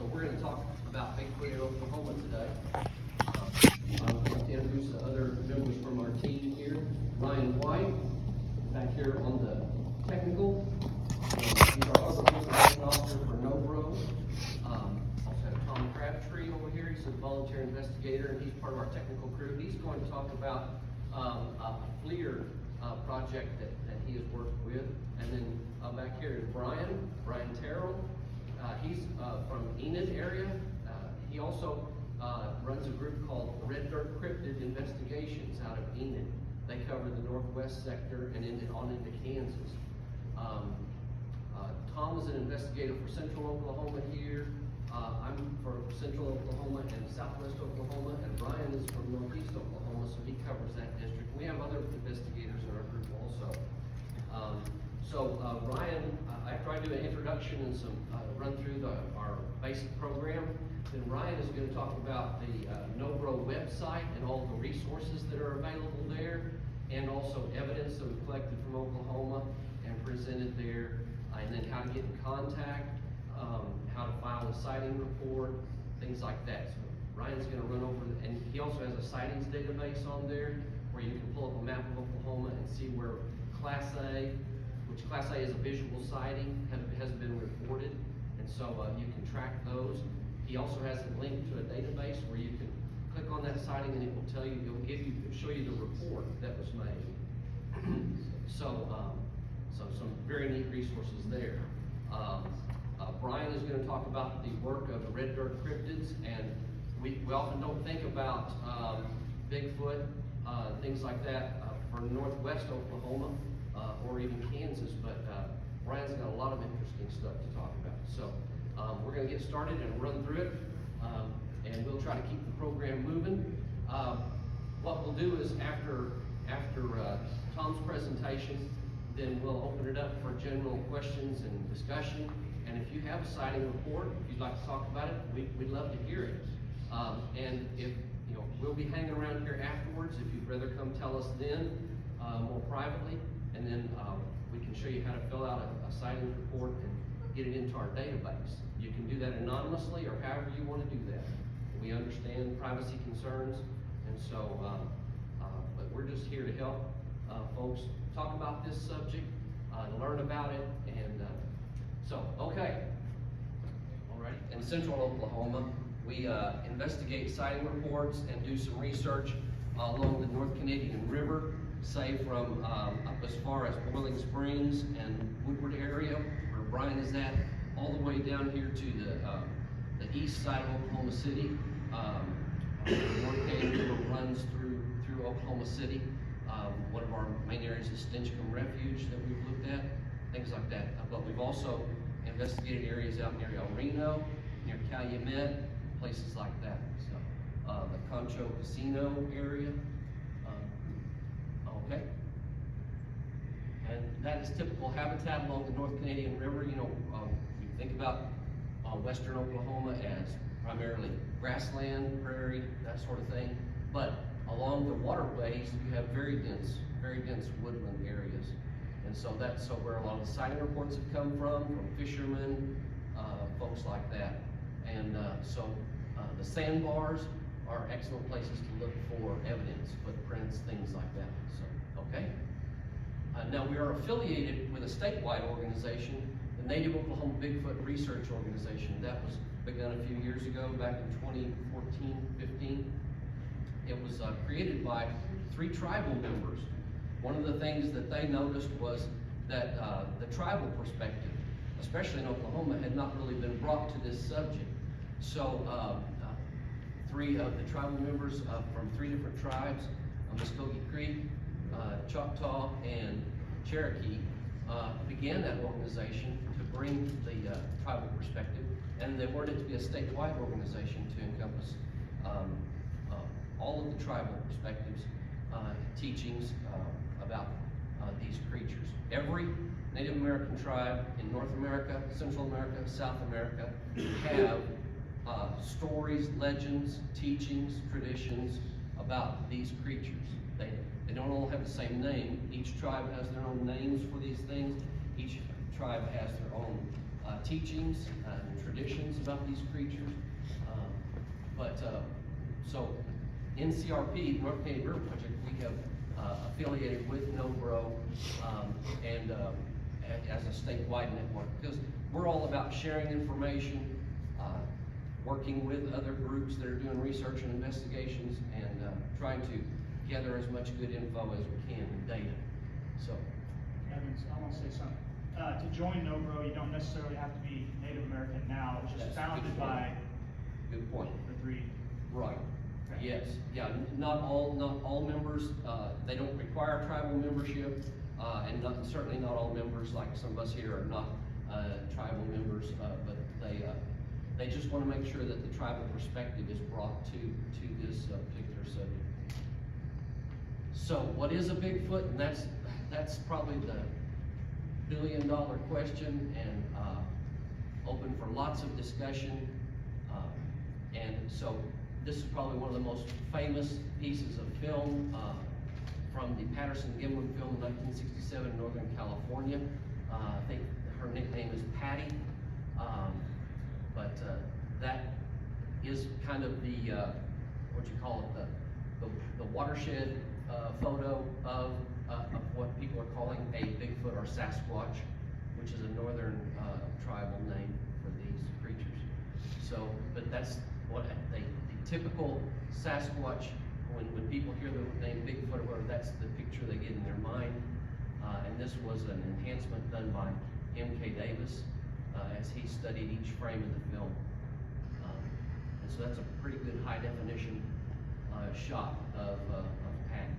So we're going to talk about Bigfoot in Oklahoma today. I'm going to introduce the other members from our team here. Ryan White, back here on the technical. He's our other information officer for N.O.B.R.O. Also have Tom Crabtree over here. He's a volunteer investigator, and he's part of our technical crew. He's going to talk about a FLIR project that he has worked with. And then back here is Brian Terrell. He's from Enid area. He also runs a group called Red Dirt Cryptid Investigations out of Enid. They cover the northwest sector and on into Kansas. Tom is an investigator for Central Oklahoma here. I'm for Central Oklahoma and Southwest Oklahoma, and Brian is from Northeast Oklahoma, so he covers that district. We have other investigators in our group also. Ryan, after I do an introduction and some run through our basic program, then Ryan is going to talk about the N.O.B.R.O website and all the resources that are available there, and also evidence that we collected from Oklahoma and presented there, and then how to get in contact, how to file a sighting report, things like that. So Ryan's going to run over, and he also has a sightings database on there where you can pull up a map of Oklahoma and see where Class A, which Class A is a visual sighting, has been reported, and so you can track those. He also has a link to a database where you can click on that sighting and it will tell you, it'll show you the report that was made. So some very neat resources there. Brian is going to talk about the work of the Red Dirt Cryptids, and we often don't think about Bigfoot, things like that for northwest Oklahoma or even Kansas, but Brian's got a lot of interesting stuff to talk about. So we're going to get started and run through it, and we'll try to keep the program moving. What we'll do is after Tom's presentation, then we'll open it up for general questions and discussion. And if you have a sighting report, if you'd like to talk about it, we'd love to hear it. And if we'll be hanging around here afterwards. If you'd rather come tell us then, more privately, and then we can show you how to fill out a sighting report and get it into our database. You can do that anonymously or however you want to do that. We understand privacy concerns, and so, but we're just here to help folks talk about this subject, learn about it, and okay. All right. In Central Oklahoma, we investigate sighting reports and do some research along the North Canadian River, say from up as far as Boiling Springs and Woodward area, where Brian is at, all the way down here to the east side of Oklahoma City. The North Canadian River runs through Oklahoma City. One of our main areas is Stinchcomb Refuge that we've looked at, things like that. But we've also investigated areas out near El Reno, near Calumet, places like that. So the Concho Casino area. Okay. And that is typical habitat along the North Canadian River. You think about western Oklahoma as primarily grassland, prairie, that sort of thing. But along the waterways, you have very dense woodland areas. And so that's where a lot of the sighting reports have come from fishermen, folks like that. And the sandbars are excellent places to look for evidence, footprints, things like that. So, okay. Now we are affiliated with a statewide organization, the Native Oklahoma Bigfoot Research Organization. That was begun a few years ago, back in 2014-15. It was created by 3 tribal members. One of the things that they noticed was that the tribal perspective, especially in Oklahoma, had not really been brought to this subject. So 3 of the tribal members from 3 different tribes, Muskogee Creek, Choctaw, and Cherokee, began that organization to bring the tribal perspective, and they wanted it to be a statewide organization to encompass all of the tribal perspectives, teachings about these creatures. Every Native American tribe in North America, Central America, South America have stories, legends, teachings, traditions about these creatures. They don't all have the same name. Each tribe has their own names for these things. Each tribe has their own teachings and traditions about these creatures. So NCRP, North Canadian River Project, we have affiliated with N.O.B.R.O and as a statewide network, because we're all about sharing information, working with other groups that are doing research and investigations, and trying to gather as much good info as we can and data. So, Evans, I want to say something. To join N.O.B.R.O, you don't necessarily have to be Native American now. It's just founded by. Good point. The three. Right. Okay. Yes. Yeah. Not all members. They don't require tribal membership, and certainly not all members, like some of us here, are not tribal members. But they just want to make sure that the tribal perspective is brought to this particular subject. So, what is a Bigfoot? And that's probably the billion-dollar question, and open for lots of discussion. And so, this is probably one of the most famous pieces of film from the Patterson-Gimlin film in 1967 in Northern California. I think her nickname is Patty. But that is kind of the, what you call it, the watershed photo of what people are calling a Bigfoot or Sasquatch, which is a northern tribal name for these creatures. So, but that's what the typical Sasquatch, when people hear the name Bigfoot or whatever, that's the picture they get in their mind. And this was an enhancement done by M.K. Davis as he studied each frame of the film. And so that's a pretty good high definition shot of Patty.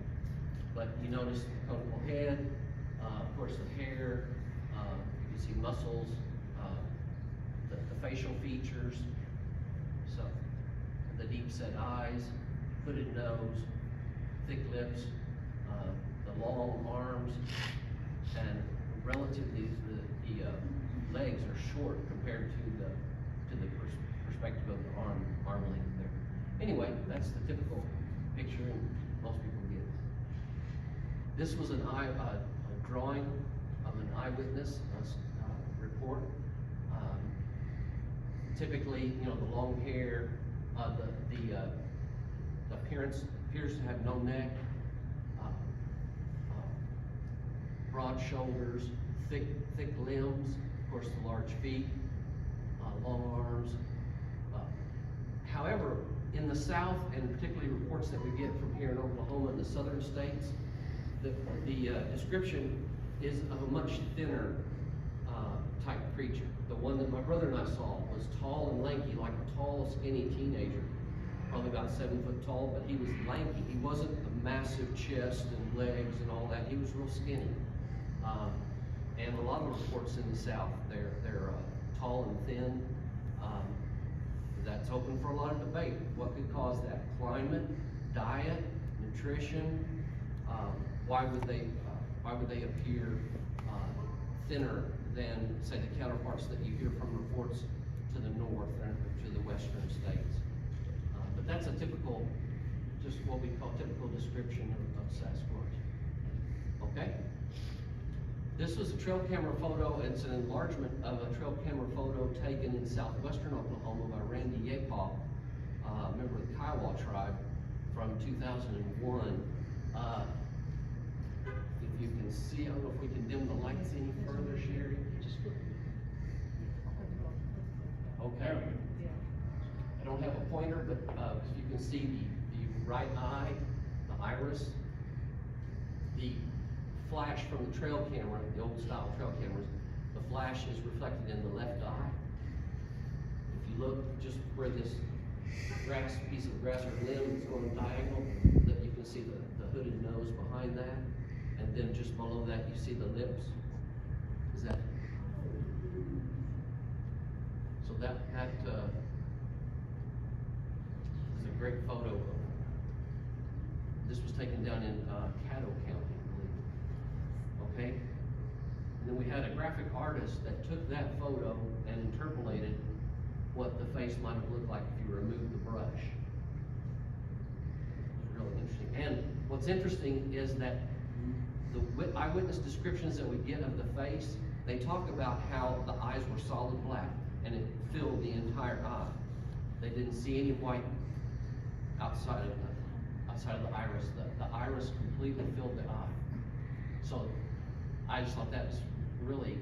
But you notice the conical head, of course the hair, you can see muscles, the facial features, so the deep set eyes, hooded nose, thick lips, the long arms, and relatively the legs are short compared to the perspective of the arm length there. Anyway, that's the typical picture, and most people get it. This was a drawing of an eyewitness report. Typically, you know, the long hair, the appearance appears to have no neck, broad shoulders, thick limbs, of course the large feet, long arms. However, in the South, and particularly reports that we get from here in Oklahoma and the southern states, the description is of a much thinner type creature. The one that my brother and I saw was tall and lanky, like a tall, skinny teenager, probably about 7 foot tall, but he was lanky. He wasn't a massive chest and legs and all that. He was real skinny. And a lot of reports in the South, they're tall and thin. That's open for a lot of debate. What could cause that? Climate, diet, nutrition. Why would they appear thinner than, say, the counterparts that you hear from reports to the north and to the western states? But that's a typical, just what we call typical description of Sasquatch. Okay? This was a trail camera photo. It's an enlargement of a trail camera photo taken in southwestern Oklahoma by Randy Yepaw, a member of the Kiowa tribe, from 2001. If you can see, I don't know if we can dim the lights any further, Sherry. Okay. I don't have a pointer, but you can see the right eye, the iris, the flash from the trail camera, the old style trail cameras, the flash is reflected in the left eye. If you look just where this piece of grass or limb is going diagonal, that you can see the hooded nose behind that, and then just below that you see the lips. Is that? So that is a great photo. This was taken down in Caddo County, I believe. Okay? And then we had a graphic artist that took that photo and interpolated what the face might have looked like if you removed the brush. It was really interesting. And what's interesting is that the eyewitness descriptions that we get of the face they talk about how the eyes were solid black and it filled the entire eye. They didn't see any white outside of the iris. The iris completely filled the eye. So I just thought that was really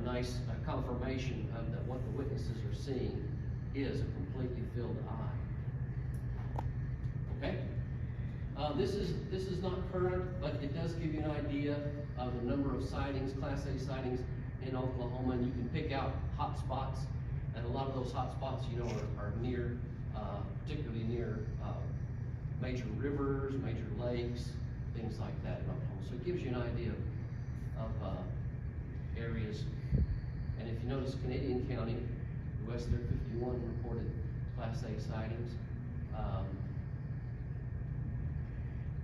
nice confirmation of that what the witnesses are seeing is a completely filled eye. Okay? This is not current, but it does give you an idea of the number of sightings, Class A sightings in Oklahoma, and you can pick out hot spots, and a lot of those hot spots, you know, are near, particularly near major rivers, major lakes, things like that in Oklahoma. So it gives you an idea of areas. And if you notice, Canadian County, West there, 51 reported Class A sightings.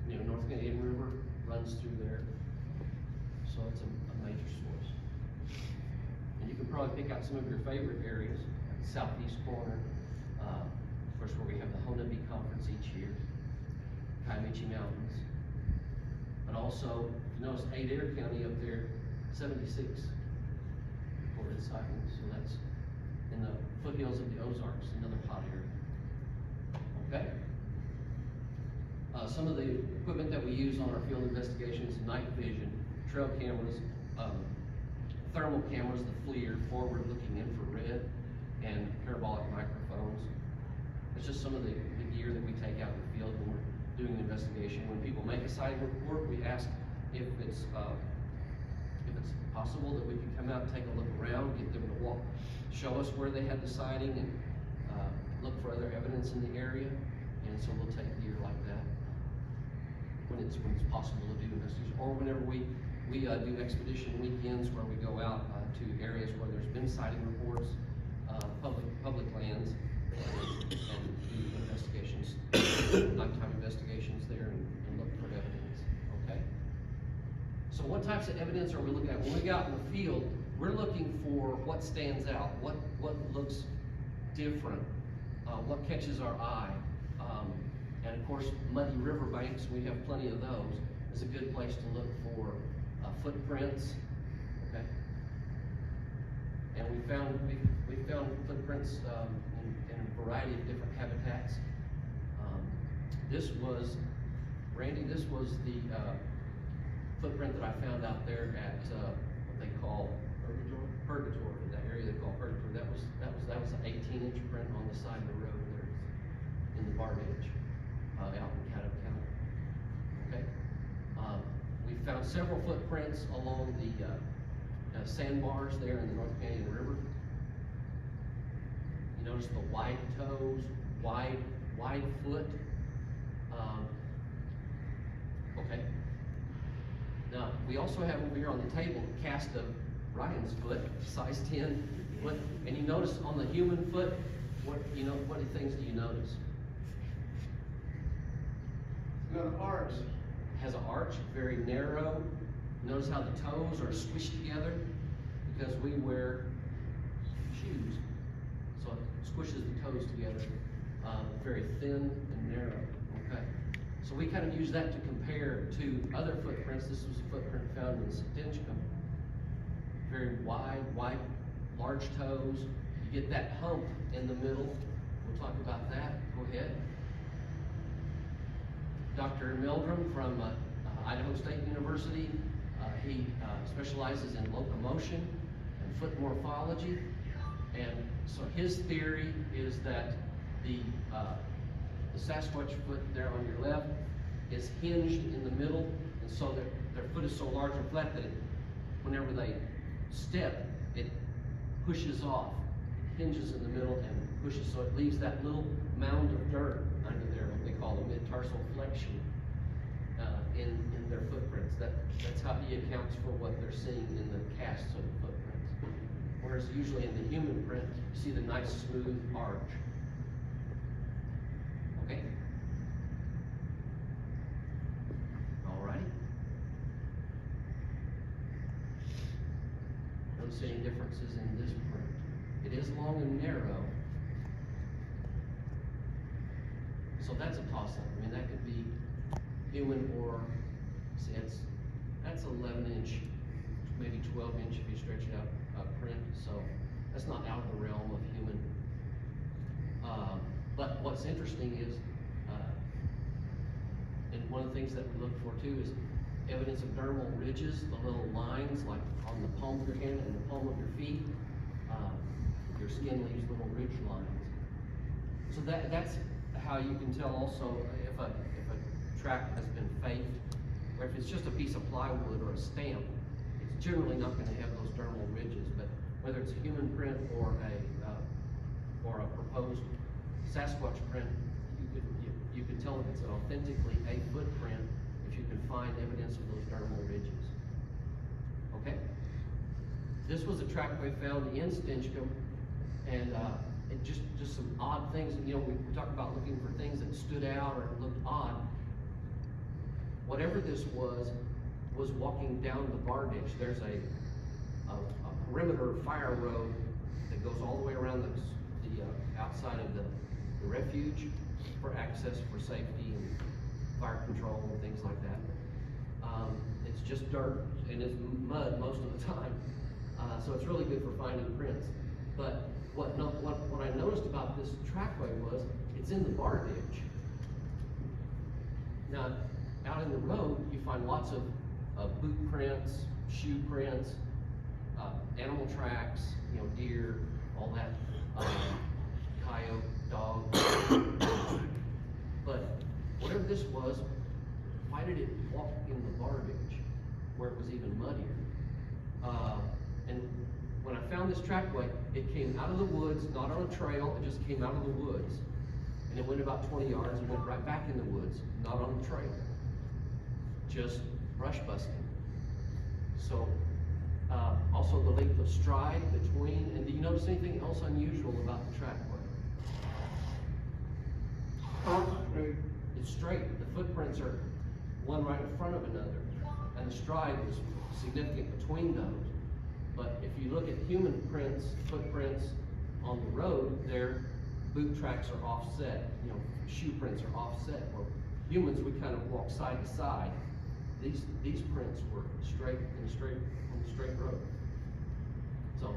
You know, North Canadian River runs through there, so it's a major source. And you can probably pick out some of your favorite areas, like the southeast corner, of course, where we have the N.O.B.R.O conference each year, Kiamichi Mountains. But also, if you notice Adair County up there, 76 reported sightings, so that's in the foothills of the Ozarks, another hot area. Okay? Some of the equipment that we use on our field investigations: night vision, trail cameras, thermal cameras, the FLIR, forward-looking infrared, and parabolic microphones. It's just some of the gear that we take out in the field when we're doing the investigation. When people make a sighting report, we ask if it's possible that we can come out and take a look around, get them to walk, show us where they had the sighting, and look for other evidence in the area. And so we'll take gear like that when it's possible to do investigation, or whenever we do expedition weekends where we go out to areas where there's been sighting reports, public lands, and do investigations, nighttime investigations there, and look for evidence. Okay. So what types of evidence are we looking at? When we go out in the field, we're looking for what stands out, what looks different, what catches our eye. And of course, muddy riverbanks, we have plenty of those, is a good place to look for footprints. Okay. And we found footprints in a variety of different habitats. This was, Randy, this was the footprint that I found out there at what they call Purgatory, that area they call Purgatory. That was an 18-inch print on the side of the road there in the bar ditch out in Caddo County. Okay. We found several footprints along the sandbars there in the North Canadian River. You notice the wide toes, wide foot. Okay. Now, we also have over here on the table a cast of Ryan's foot, size 10 foot. And you notice on the human foot, what things do you notice? It's got an arch. Has an arch, very narrow. Notice how the toes are squished together because we wear shoes. So it squishes the toes together, very thin and narrow. Okay. So we kind of use that to compare to other footprints. This was a footprint found in Stinchcombe. Very wide, large toes. You get that hump in the middle. We'll talk about that. Go ahead. Dr. Meldrum from Idaho State University. He specializes in locomotion and foot morphology. And so his theory is that the Sasquatch foot there on your left is hinged in the middle, and so their foot is so large and flat that whenever they step, it pushes off, hinges in the middle and pushes, so it leaves that little mound of dirt under there, what they call the mid-tarsal flexion, in their footprints. That's how he accounts for what they're seeing in the casts of the footprints. Whereas usually in the human print, you see the nice smooth arch. Okay? Alrighty. Don't see any differences in this print. It is long and narrow. So that's a toss-up. I mean, that could be human or, see, that's 11-inch, maybe 12 inch if you stretch it out, print, so that's not out of the realm of human. But what's interesting is, and one of the things that we look for too is evidence of dermal ridges, the little lines like on the palm of your hand and the palm of your feet. Your skin leaves little ridge lines. So that's how you can tell also if a track has been faked, or if it's just a piece of plywood or a stamp, it's generally not going to have those dermal ridges. But whether it's a human print or a proposed Sasquatch print, you can tell if it's an authentically a footprint if you can find evidence of those dermal ridges. Okay? This was a trackway found in Stinchcomb, and it just some odd things. You know, we talk about looking for things that stood out or looked odd. Whatever this was walking down the bar ditch. There's a perimeter fire road that goes all the way around the outside of the refuge for access for safety and fire control and things like that. It's just dirt and it's mud most of the time, so it's really good for finding prints. But what I noticed about this trackway was it's in the bar ditch. Now, out in the road, you find lots of boot prints, shoe prints, animal tracks, you know, deer, all that, coyote, dog. But whatever this was, why did it walk in the bar ditch where it was even muddier? And when I found this trackway, it came out of the woods, not on a trail, it just came out of the woods. And it went about 20 yards and went right back in the woods, not on a trail. Just brush busting. So, also the length of stride between, and do you notice anything else unusual about the trackway? It's straight. The footprints are one right in front of another, and the stride is significant between those. But if you look at human prints, footprints on the road, their boot tracks are offset. You know, shoe prints are offset. Where humans, we kind of walk side to side. These prints were straight on the straight road. So,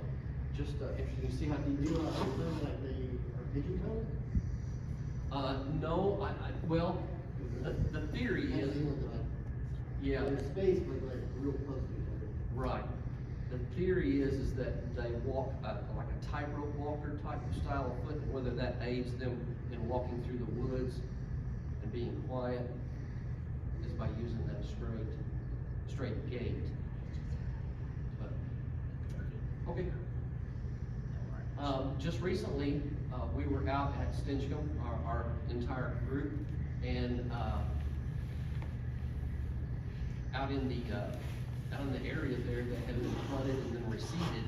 just interesting. You see how deep Do you understand that they are pigeon-toed? No, well, the theory is, yeah, In space, but like real close to each other. right. The theory is that they walk like a tightrope walker type of style of foot, and whether that aids them in walking through the woods and being quiet is by using that straight gait. But, okay. Just recently, we were out at Stinchcomb, our entire group, and out in the area there that had been flooded and then receded,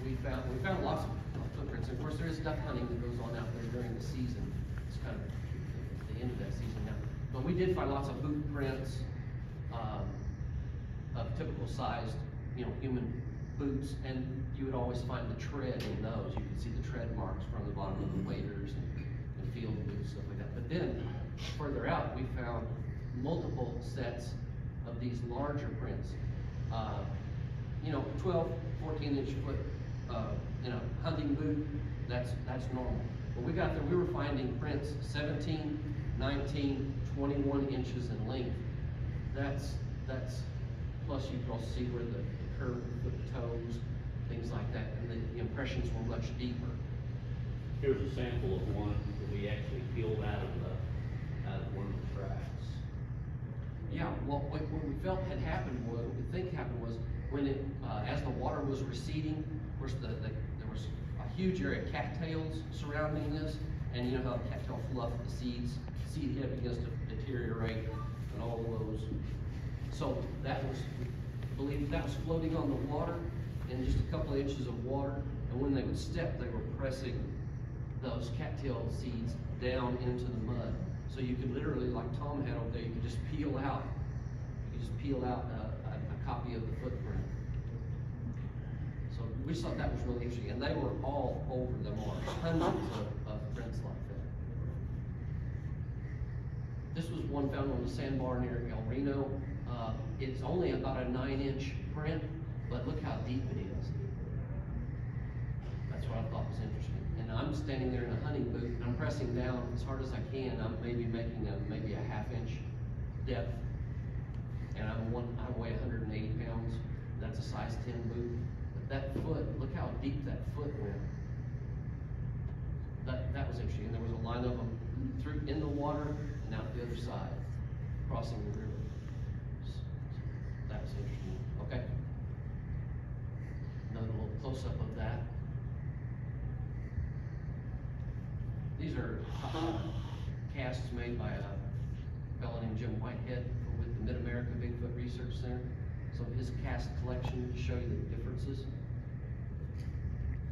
we found lots of footprints. Of course, there is duck hunting that goes on out there during the season. It's kind of the end of that season now. But we did find lots of boot prints of typical sized, you know, human boots, and you would always find the tread in those. You could see the tread marks from the bottom of the waders and field boots, stuff like that. But then further out, we found multiple sets of these larger prints. You know, 12, 14-inch foot in a hunting boot, that's normal. But we got there, we were finding prints 17, 19, 21 inches in length. That's plus you can also see where the curve of the toes, things like that, and the impressions were much deeper. Here's a sample of one that we actually peeled out of one of the tracks. Yeah, well, what we felt had happened was, what we think happened was, when it, as the water was receding, of course, there was a huge area of cattails surrounding this, and you know how the cattail fluff, the seed head begins to deteriorate, and all of those. So that was, believed that was floating on the water in just a couple of inches of water, and when they would step, they were pressing those cattail seeds down into the mud. So you could literally, like Tom had over there, you could just peel out a copy of the footprint. So we just thought that was really interesting, and they were all over the mark, hundreds of prints like that. This was one found on the sandbar near El Reno. It's only about a 9-inch print, but look how deep it is. That's what I thought was interesting. And I'm standing there in a hunting boot, and I'm pressing down as hard as I can. I'm maybe making maybe a 1/2 inch depth, and I weigh 180 pounds. That's a size 10 boot. But that foot, look how deep that foot went. That was interesting. And there was a line of them through in the water and out the other side, crossing the river. That was interesting. Okay. Another little close-up of that. These are casts made by a fellow named Jim Whitehead with the Mid-America Bigfoot Research Center. So his cast collection to show you the differences.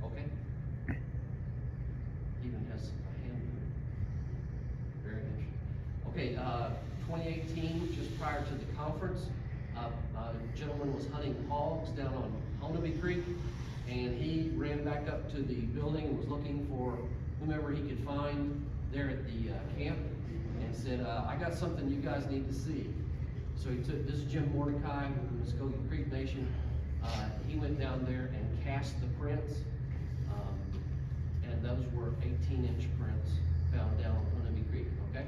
Okay. Even has a hand. Very interesting. Okay, 2018, just prior to the conference, a gentleman was hunting hogs down on N.O.B.R.O Creek, and he ran back up to the building and was looking for whomever he could find there at the camp, and said, I got something you guys need to see. So he took, this is Jim Mordecai from the Muskogee Creek Nation. He went down there and cast the prints, and those were 18-inch prints found down on N.O.B.R.O Creek, okay?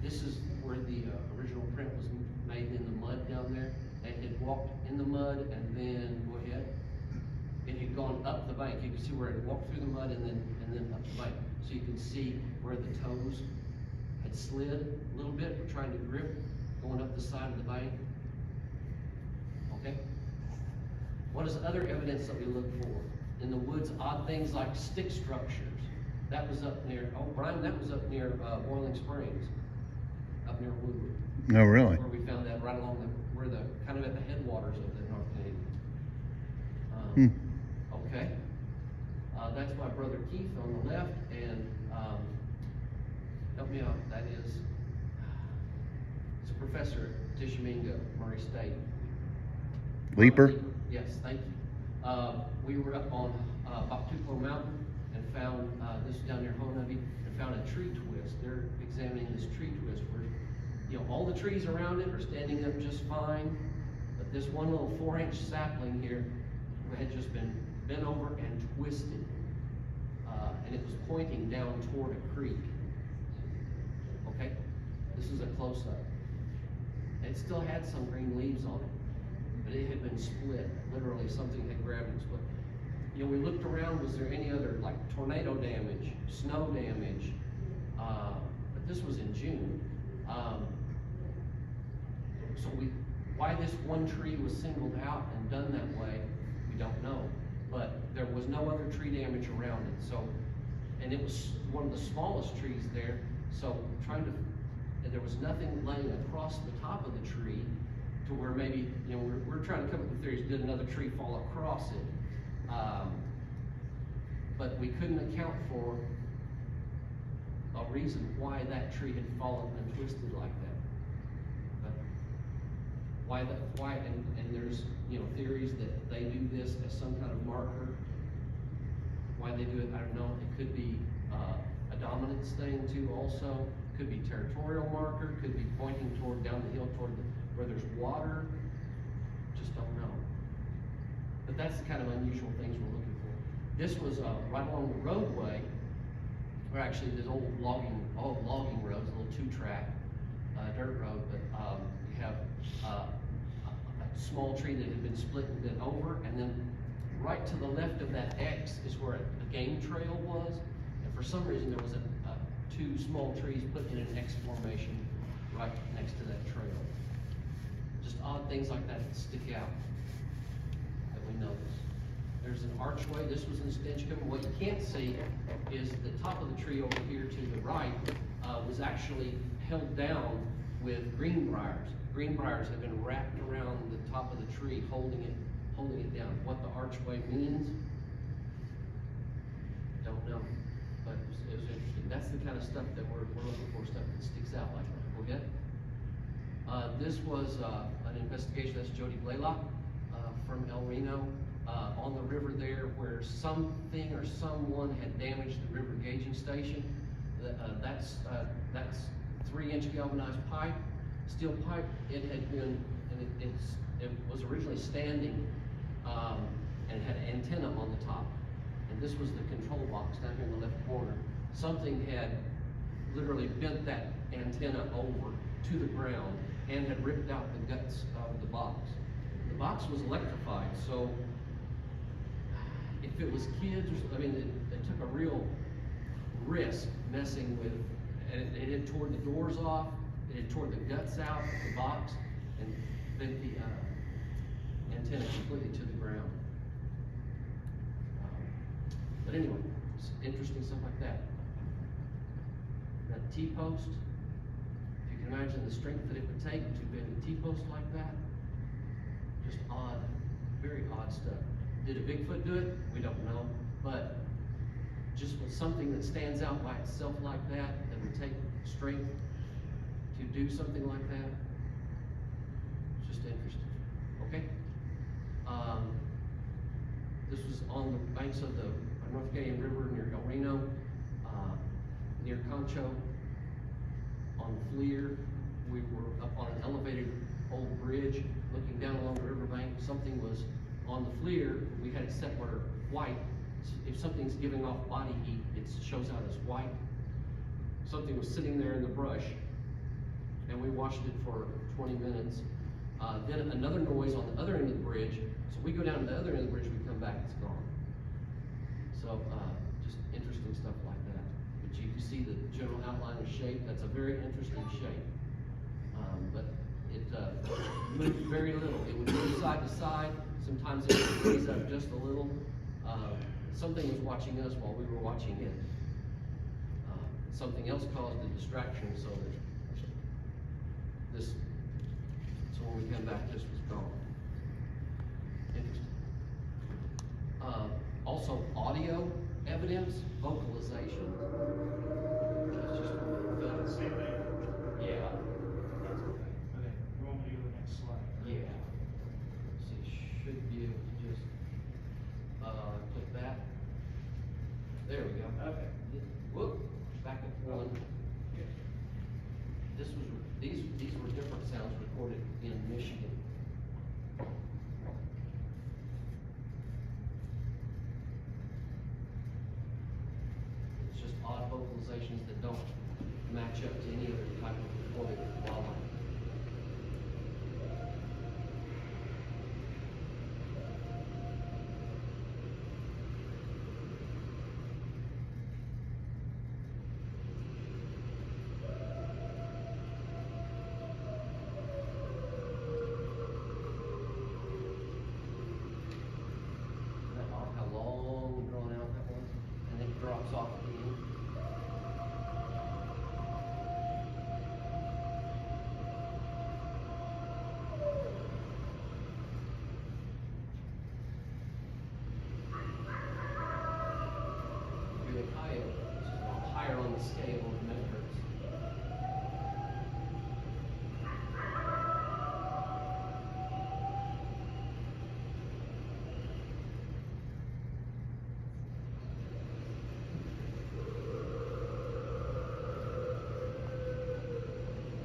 This is where the original print was made in the mud down there. It had walked in the mud, and then, go ahead. It had gone up the bank. You can see where it walked through the mud and then up the bank. So you can see where the toes had slid a little bit, we're trying to grip, going up the side of the bank. Okay? What is other evidence that we look for? In the woods, odd things like stick structures. That was up near, oh, Brian, that was up near Boiling Springs, up near Woodward. No, really? Where we found that right along where the, kind of at the headwaters of the North Canadian. Okay. That's my brother Keith on the left, and help me out, that is, it's a professor at Tishomingo, Murray State. Leaper? Yes, thank you. We were up on Baptuco Mountain and found, this is down near Honabi, and found a tree twist. They're examining this tree twist where, you know, all the trees around it are standing up just fine, but this one little 4-inch sapling here had just been bent over and twisted, and it was pointing down toward a creek. Okay, this is a close-up. It still had some green leaves on it, but it had been split. Literally, something had grabbed and split. You know, we looked around. Was there any other like tornado damage, snow damage? But this was in June. So why this one tree was singled out and done that way, we don't know. But there was no other tree damage around it. So, and it was one of the smallest trees there. So and there was nothing laying across the top of the tree to where maybe, you know, we're trying to come up with theories, did another tree fall across it? But we couldn't account for a reason why that tree had fallen and twisted like that. But why, and there's, you know, theories that they do this as some kind of marker. Why they do it, I don't know. It could be a dominance thing too also. Could be territorial marker, could be pointing toward down the hill toward where there's water. Just don't know. But that's the kind of unusual things we're looking for. This was right along the roadway, or actually this old logging roads, a little 2-track dirt road, but you have a small tree that had been split and bent over, and then right to the left of that X is where a game trail was, and for some reason there was 2 small trees put in an X formation right next to that trail. Just odd things like that stick out that we notice. There's an archway. This was in Stinchcombe. What you can't see is the top of the tree over here to the right was actually held down with greenbriers. Greenbriers have been wrapped around the top of the tree, holding it down. What the archway means, don't know, but it was interesting. That's the kind of stuff that we're looking for, stuff that sticks out like that. Go ahead. This was an investigation. That's Jody Blaylock from El Reno on the river there, where something or someone had damaged the river gauging station. That's 3-inch galvanized pipe. steel pipe. It had been, and it was originally standing, and had an antenna on the top. And this was the control box down here in the left corner. Something had literally bent that antenna over to the ground and had ripped out the guts of the box. The box was electrified, so if it was kids or something, I mean, it took a real risk messing with, and it had torn the doors off, it had torn the guts out of the box, and bent the antenna completely to the ground. But anyway, it's interesting stuff like that. That T-post, if you can imagine the strength that it would take to bend a T-post like that, just odd, very odd stuff. Did a Bigfoot do it? We don't know, but just with something that stands out by itself like that would take strength to do something like that, it's just interesting. Okay? This was on the banks of the North Canadian River near El Reno, near Concho, on Fleer. We were up on an elevated old bridge looking down along the riverbank. Something was on the Fleer. We had it set where white. If something's giving off body heat, it shows out as white. Something was sitting there in the brush, and we watched it for 20 minutes. Then another noise on the other end of the bridge. So we go down to the other end of the bridge, we come back, it's gone. So just interesting stuff like that. But you can see the general outline of shape. That's a very interesting shape. But it moved very little. It would move side to side. Sometimes it would raise up just a little. Something was watching us while we were watching it. Something else caused a distraction, so when we come back, this was gone. Interesting. Also, audio evidence, vocalization. That's just Same thing. yeah. Okay, you want me to go to the next slide? Yeah. So you should be able to just click that. There we go. Okay. Whoop, back up one. These were different sounds recorded in Michigan. It's just odd vocalizations that don't match up to any other type of recorded wildlife. How long and drawn out that was, and then it drops off at the end. You're a coyote, which is higher on the scale of metrics.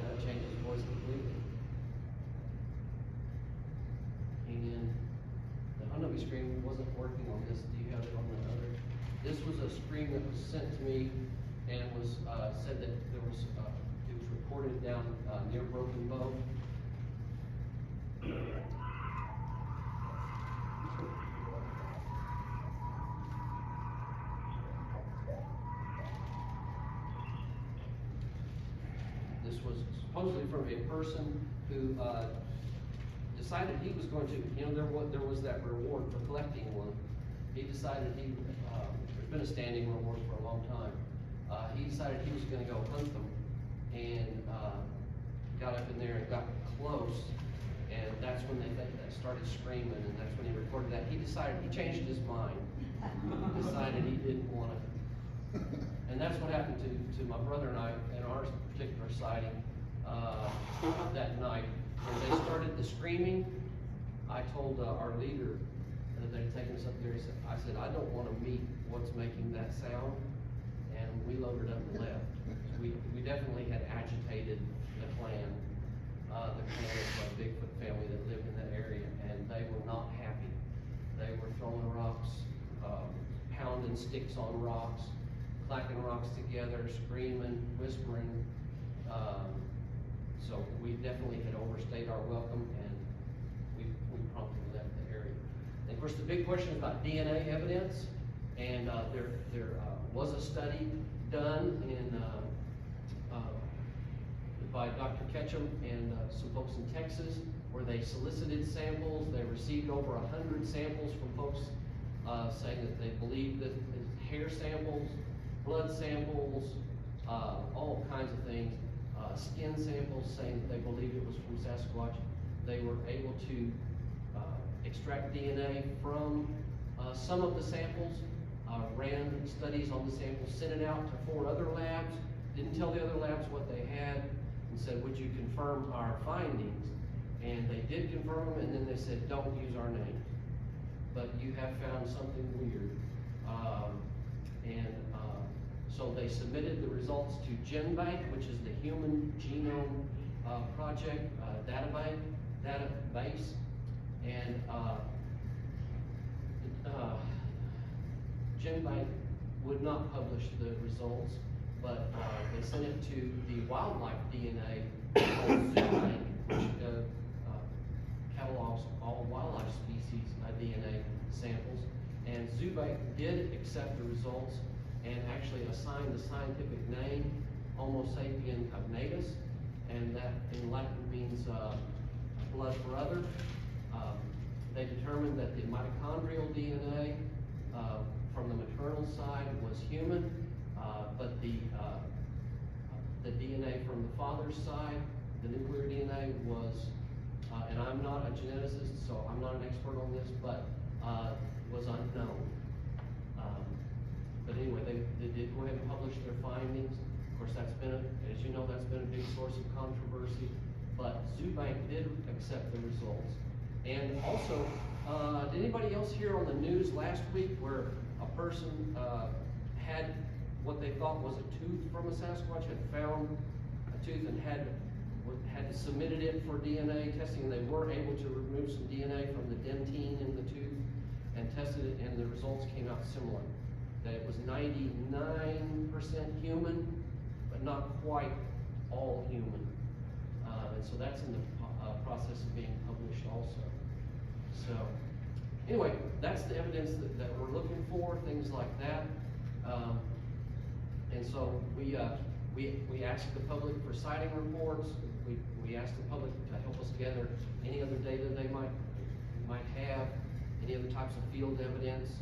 That changes voice completely. And the N.O.B.R.O screen wasn't working on this. Do you have it on the other? This was a screen that was sent to me and was said that there was it was recorded down near Broken Bow. This was supposedly from a person who decided he was going to, there was that reward for collecting one. He decided there's been a standing reward for a long time. He decided he was gonna go hunt them, and got up in there and got close, and that's when they started screaming, and that's when he recorded that. He changed his mind, decided he didn't wanna. And that's what happened to my brother and I in our particular sighting that night. When they started the screaming, I told our leader that they'd taken us up there. I said, I don't want to meet what's making that sound. And we loaded up and left. So we definitely had agitated the plan. the kind of Bigfoot family that lived in that area, and they were not happy. They were throwing rocks, pounding sticks on rocks, clacking rocks together, screaming, whispering. So we definitely had overstayed our welcome, and we promptly left the area. And of course, the big question is about DNA evidence, and there was a study done in by Dr. Ketchum and some folks in Texas, where they solicited samples. They received over 100 samples from folks saying that they believe that it's hair samples, blood samples, all kinds of things, skin samples saying that they believed it was from Sasquatch. They were able to extract DNA from some of the samples, ran studies on the samples, sent it out to 4 other labs, didn't tell the other labs what they had, and said, would you confirm our findings? And they did confirm them, and then they said, don't use our name. But you have found something weird. So they submitted the results to GenBank, which is the Human Genome Project database. And GenBank would not publish the results, but they sent it to the wildlife DNA called ZooBank, which catalogs all wildlife species DNA samples. And ZooBank did accept the results and actually assigned the scientific name Homo sapien cognatus, and that in Latin means blood brother. They determined that the mitochondrial DNA from the maternal side was human, but the DNA from the father's side, the nuclear DNA, was, and I'm not a geneticist, so I'm not an expert on this, but was unknown. But anyway, they did go ahead and publish their findings. Of course, that's been, as you know, that's been a big source of controversy, but ZooBank did accept the results. And also, did anybody else hear on the news last week where a person had what they thought was a tooth from a Sasquatch, had found a tooth and had submitted it for DNA testing, and they were able to remove some DNA from the dentine in the tooth and tested it, and the results came out similar. That it was 99% human, but not quite all human. And so that's in the process of being published also. So anyway, that's the evidence that we're looking for, things like that. And so we asked the public for sighting reports. We asked the public to help us gather any other data they might have, any other types of field evidence.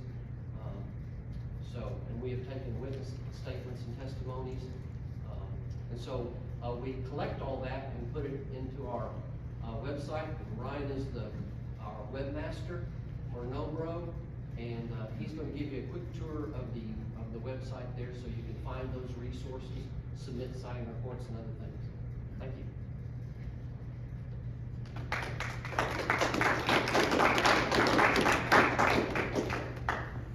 And we have taken witness statements and testimonies. And so we collect all that and put it into our website. Ryan is our webmaster for N.O.B.R.O, and he's going to give you a quick tour of the website there, so you can find those resources, submit sighting reports and other things. Thank you.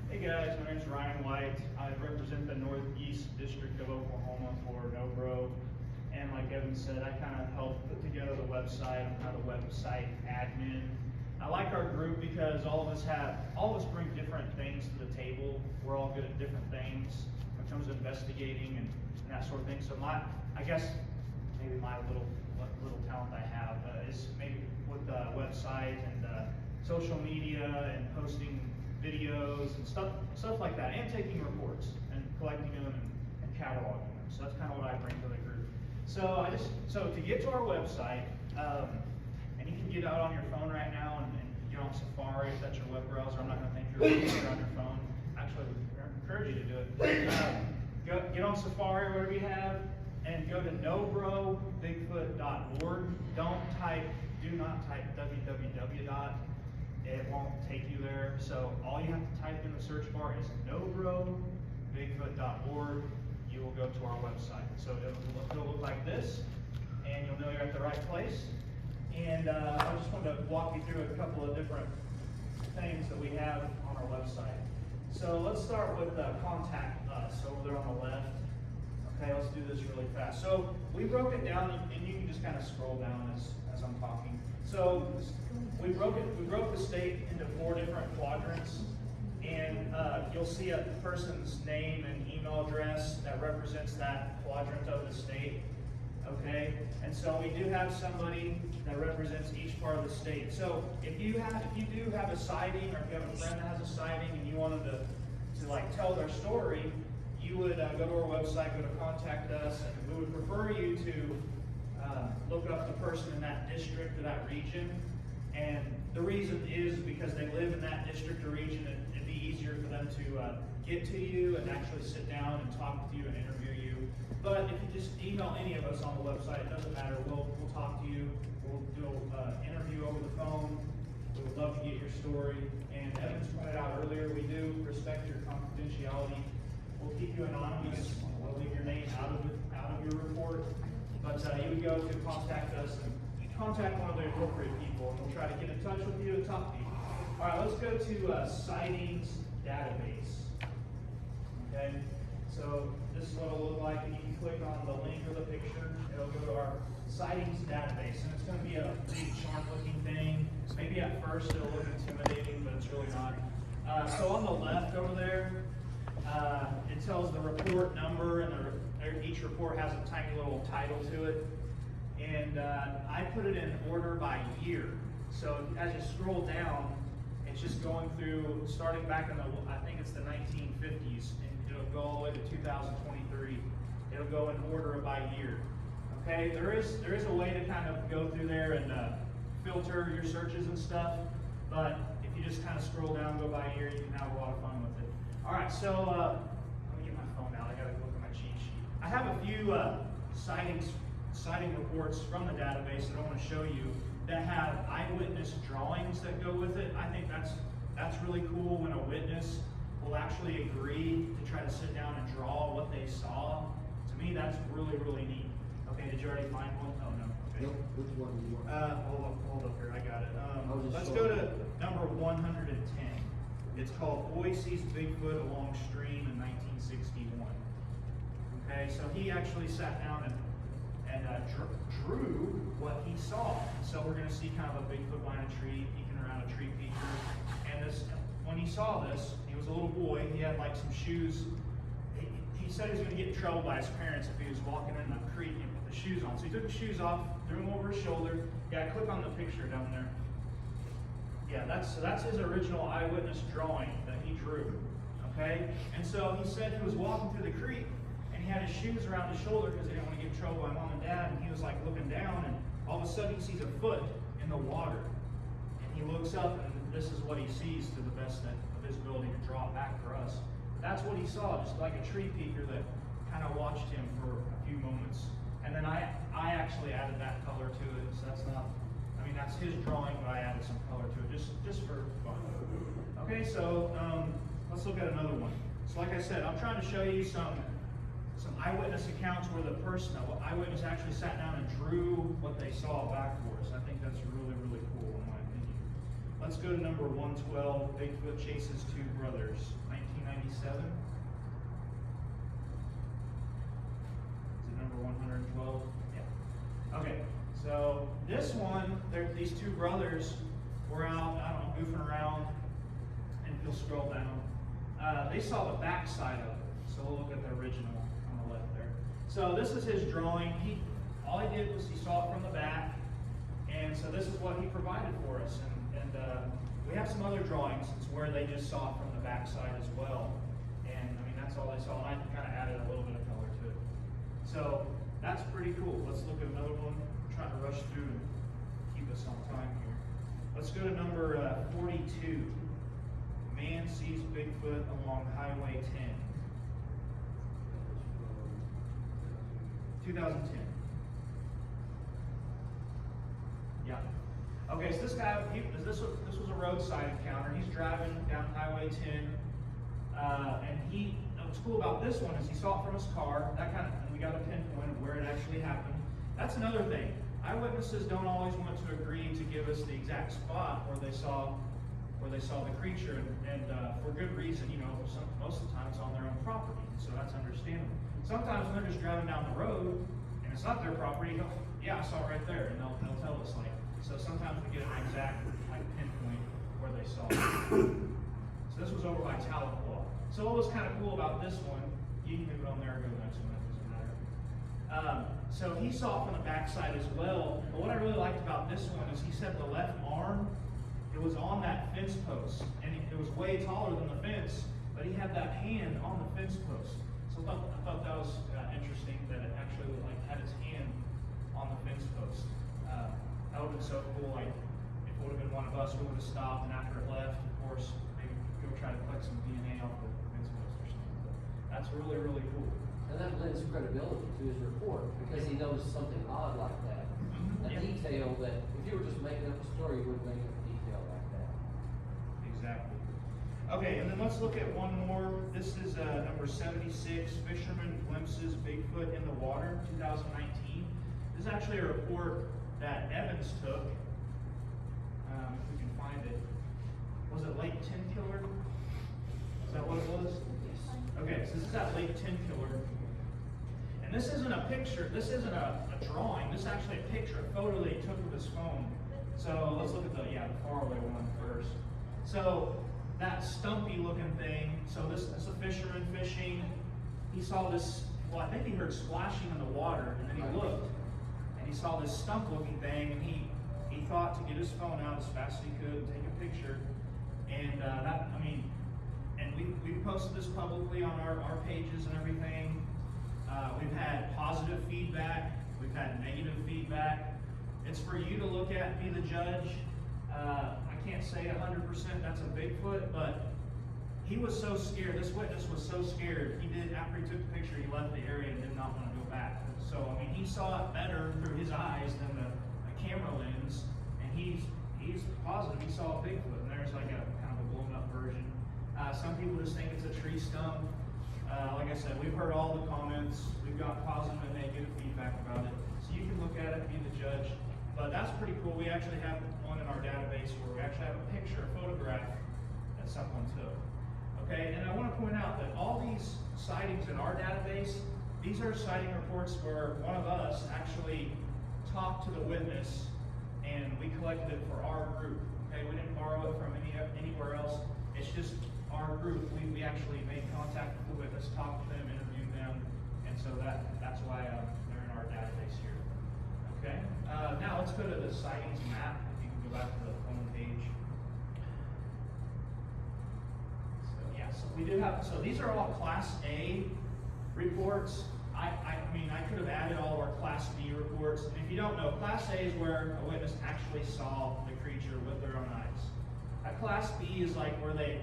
Hey guys, my name is Ryan White. I represent the Northeast District of Oklahoma for N.O.B.R.O. And like Evan said, I kind of helped put together the website. I'm kind of the website admin. I like our group because all of us bring different things to the table. We're all good at different things when it comes to investigating and that sort of thing. So I guess maybe my little talent I have is maybe with the website and social media and posting videos and stuff like that, and taking reports and collecting them and cataloging them. So that's kind of what I bring to the group. So to get to our website, and you can get out on your phone right now and get on Safari if that's your web browser. I'm not going to make you read it on your phone. Actually, I encourage you to do it. Get on Safari, whatever you have, and go to N.O.B.R.O Bigfoot.org. Do not type www. It won't take you there. So all you have to type in the search bar is N.O.B.R.O Bigfoot.org. You will go to our website. So it'll look like this, and you'll know you're at the right place. And I just wanted to walk you through a couple of different things that we have on our website. So let's start with contact us over there on the left. Okay, let's do this really fast. So we broke it down, and you can just kind of scroll down as I'm talking. So we broke the state into 4 different quadrants, and you'll see a person's name and email address that represents that quadrant of the state. Okay, and so we do have somebody that represents each part of the state. So if you do have a sighting, or if you have a friend that has a sighting and you wanted to like tell their story, you would go to our website, go to contact us, and we would prefer you to look up the person in that district or that region. And the reason is because they live in that district or region, it'd be easier for them to get to you and actually sit down and talk with you and interview you. But if you just email any of us on the website, it doesn't matter. We'll talk to you. We'll do an interview over the phone. We would love to get your story. And Evans pointed out earlier, we do respect your confidentiality. We'll keep you anonymous. We'll leave your name out of your report. But you would go to contact us and contact one of the appropriate people, and we'll try to get in touch with you and talk to you. All right, let's go to sightings database. Okay, so this is what it'll look like. If you click on the link or the picture, it'll go to our sightings database, and it's going to be a big chart-looking thing. Maybe at first it'll look intimidating, but it's really not. So on the left over there, it tells the report number, and each report has a tiny little title to it. And I put it in order by year. So as you scroll down, it's just going through, starting back in I think it's the 1950s, and it'll go all the way to 2023. It'll go in order by year. Okay, there is a way to kind of go through there and filter your searches and stuff, but if you just kind of scroll down, go by year, you can have a lot of fun with it. All right, so let me get my phone out. I gotta look at my cheat sheet. I have a few sighting reports from the database that I want to show you that have eyewitness drawings that go with it. I think that's really cool when a witness will actually agree to try to sit down and draw what they saw. To me, that's really, really neat. Okay, did you already find one? Oh, no. Okay. Nope, which one do you want? Hold up here, I got it. just Let's show go it. to number 110. It's called Boy Sees Bigfoot Along Stream in 1961. Okay, so he actually sat down and drew what he saw. So we're going to see kind of a Bigfoot behind a tree, peeking around a tree feature. And when he saw this, he was a little boy. He had like some shoes. He said he was going to get in trouble by his parents if he was walking in the creek and put the shoes on. So he took the shoes off, threw them over his shoulder. Yeah, click on the picture down there. Yeah, that's his original eyewitness drawing that he drew. Okay, and so he said he was walking through the creek. He had his shoes around his shoulder because he didn't want to get in trouble by mom and dad, and he was like looking down, and all of a sudden he sees a foot in the water. And he looks up, and this is what he sees to the best of his ability to draw it back for us. That's what he saw, just like a tree peeker that kind of watched him for a few moments. And then I actually added that color to it, so that's his drawing, but I added some color to it, just for fun. Okay, so let's look at another one. So like I said, I'm trying to show you some eyewitness accounts where the eyewitness actually sat down and drew what they saw back for us. I think that's really, really cool in my opinion. Let's go to number 112, Bigfoot Chases Two Brothers, 1997. Is it number 112? Yeah. Okay, so this one, these two brothers were out, I don't know, goofing around, and if you'll scroll down, they saw the back side of it. So we'll look at the original. So this is his drawing. All he did was he saw it from the back, and so this is what he provided for us. And we have some other drawings where they just saw it from the back side as well. And I mean, that's all they saw, and I kind of added a little bit of color to it. So that's pretty cool. Let's look at another one. I'm trying to rush through and keep us on time here. Let's go to number 42. Man sees Bigfoot along Highway 10. 2010. Yeah. Okay, so this guy, this was a roadside encounter. He's driving down Highway 10, and what's cool about this one is he saw it from his car. And we got a pinpoint of where it actually happened. That's another thing. Eyewitnesses don't always want to agree to give us the exact spot where they saw the creature, and for good reason. You know, most of the time it's on their own property, so that's understandable. sometimes when they're just driving down the road, and it's not their property, yeah, I saw it right there, and they'll tell us, like, so sometimes we get an exact, like, pinpoint where they saw it. So this was over by Tahlequah. So what was kind of cool about this one, you can move it on there or go to the next one, it doesn't matter. So he saw it from the backside as well, but what I really liked about this one is he said the left arm, it was on that fence post, and it was way taller than the fence, but he had that hand on the fence post. So I thought that was interesting that it actually like had his hand on the fence post. That would have been so cool. Like if it would have been one of us, we would have stopped, and after it left, of course, maybe go try to collect some DNA off the fence post or something. But that's really, really cool. And that lends credibility to his report, because he knows something odd like that. A Yeah. detail that, if you were just making up a story, you wouldn't make up a detail like that. Exactly. Okay, and then let's look at one more. This is number 76, Fisherman Glimpses Bigfoot in the Water, 2019. This is actually a report that Evans took. If we can find it. Was it Lake Tenkiller? Is that what it was? Okay, so this is at Lake Tenkiller. And this isn't a picture, this isn't a drawing, this is actually a picture, a photo that he took with his phone. So let's look at the faraway one first. So that stumpy looking thing, so this is a fisherman fishing. He saw this, well, I think he heard splashing in the water, and then he looked, and he saw this stump looking thing, and he thought to get his phone out as fast as he could and take a picture. And we've posted this publicly on our pages and everything. We've had positive feedback, we've had negative feedback. It's for you to look at and be the judge. I can't say 100% that's a Bigfoot, but he was so scared, this witness was so scared, after he took the picture, he left the area and did not want to go back. So, I mean, he saw it better through his eyes than the camera lens, and he's positive he saw a Bigfoot, and there's like a kind of a blown up version. Some people just think it's a tree stump. Like I said, we've heard all the comments, we've got positive and negative feedback about it, so you can look at it and be the judge. But that's pretty cool. We actually have one in our database where we actually have a picture, a photograph that someone took. Okay, and I want to point out that all these sightings in our database, these are sighting reports where one of us actually talked to the witness and we collected it for our group. Okay, we didn't borrow it from anywhere else. It's just our group. We actually made contact with the witness, talked to them, interviewed them, and so that's why they're in our database here. Okay, now let's go to the sightings map. If you can go back to the home page. So yeah, so we do have. So these are all Class A reports. I mean, I could have added all of our Class B reports. And if you don't know, Class A is where a witness actually saw the creature with their own eyes. A Class B is like where they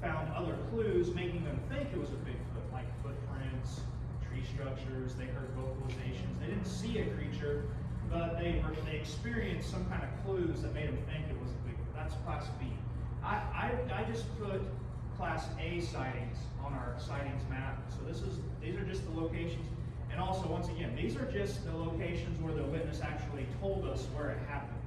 found other clues, making them think it was a Bigfoot, like footprints, tree structures. They heard vocalizations. They didn't see a creature, but they experienced some kind of clues that made them think it was a Bigfoot. That's Class B. I just put Class A sightings on our sightings map. So these are just the locations. And also, once again, these are just the locations where the witness actually told us where it happened.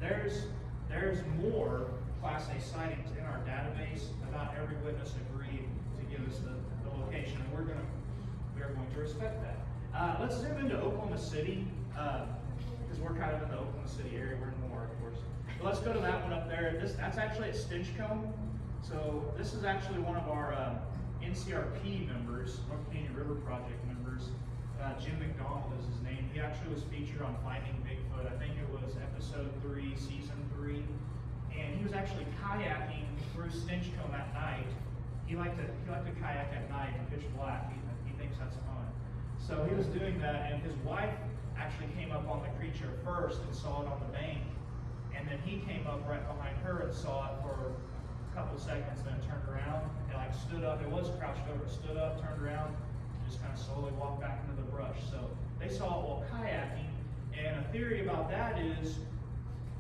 There's more Class A sightings in our database, but not every witness agreed to give us the location, and we are going to respect that. Let's zoom into Oklahoma City, because we're kind of in the Oklahoma City area. We're in Moore, of course. But let's go to that one up there. That's actually at Stinchcombe. So this is actually one of our NCRP members, North Canadian River Project members. Jim McDonald is his name. He actually was featured on Finding Bigfoot. I think it was episode 3, season 3. And he was actually kayaking through Stinchcombe at night. He liked to kayak at night in pitch black. He thinks that's fun. So he was doing that, and his wife actually came up on the creature first and saw it on the bank. And then he came up right behind her and saw it for a couple of seconds, then turned around and like stood up. It was crouched over, stood up, turned around, and just kind of slowly walked back into the brush. So they saw it while kayaking, and a theory about that is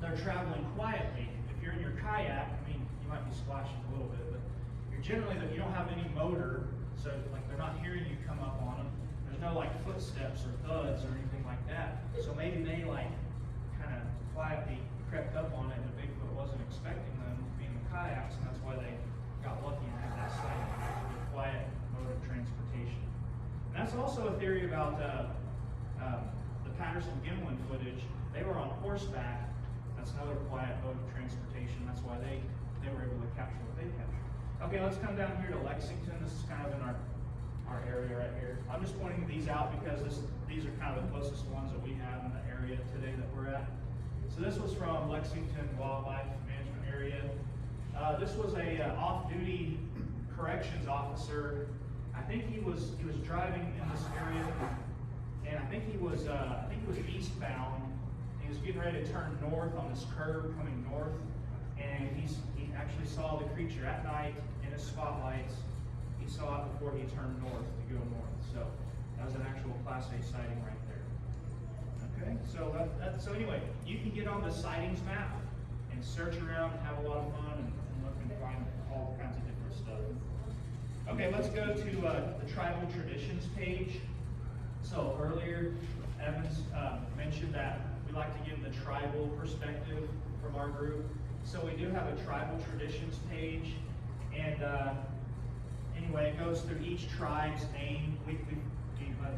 they're traveling quietly. If you're in your kayak, I mean, you might be splashing a little bit, but you're generally, you don't have any motor, so like they're not hearing you come up on them. There's no like footsteps or thuds or anything like that. So maybe they like kind of quietly crept up on it, and the Bigfoot wasn't expecting them to be in the kayaks, and that's why they got lucky and had that sighting, the quiet mode of transportation. that's also a theory about the Patterson-Gimlin footage. They were on horseback. That's another quiet mode of transportation. That's why they were able to capture what they captured. Okay, let's come down here to Lexington. This is kind of in our area right here. I'm just pointing these out because these are kind of the closest ones that we have in the area today that we're at. So this was from Lexington Wildlife Management Area. This was a off-duty corrections officer. I think he was driving in this area, and I think he was eastbound. He was getting ready to turn north on this curve coming north, and he actually saw the creature at night in his spotlights. He saw it before he turned north to go north. So that was an actual Class A sighting right there. Okay, so so anyway, you can get on the sightings map and search around and have a lot of fun and look and find all kinds of different stuff. Okay, let's go to the tribal traditions page. So earlier, Evans mentioned that we like to give the tribal perspective from our group. So we do have a tribal traditions page, and anyway, it goes through each tribe's name. We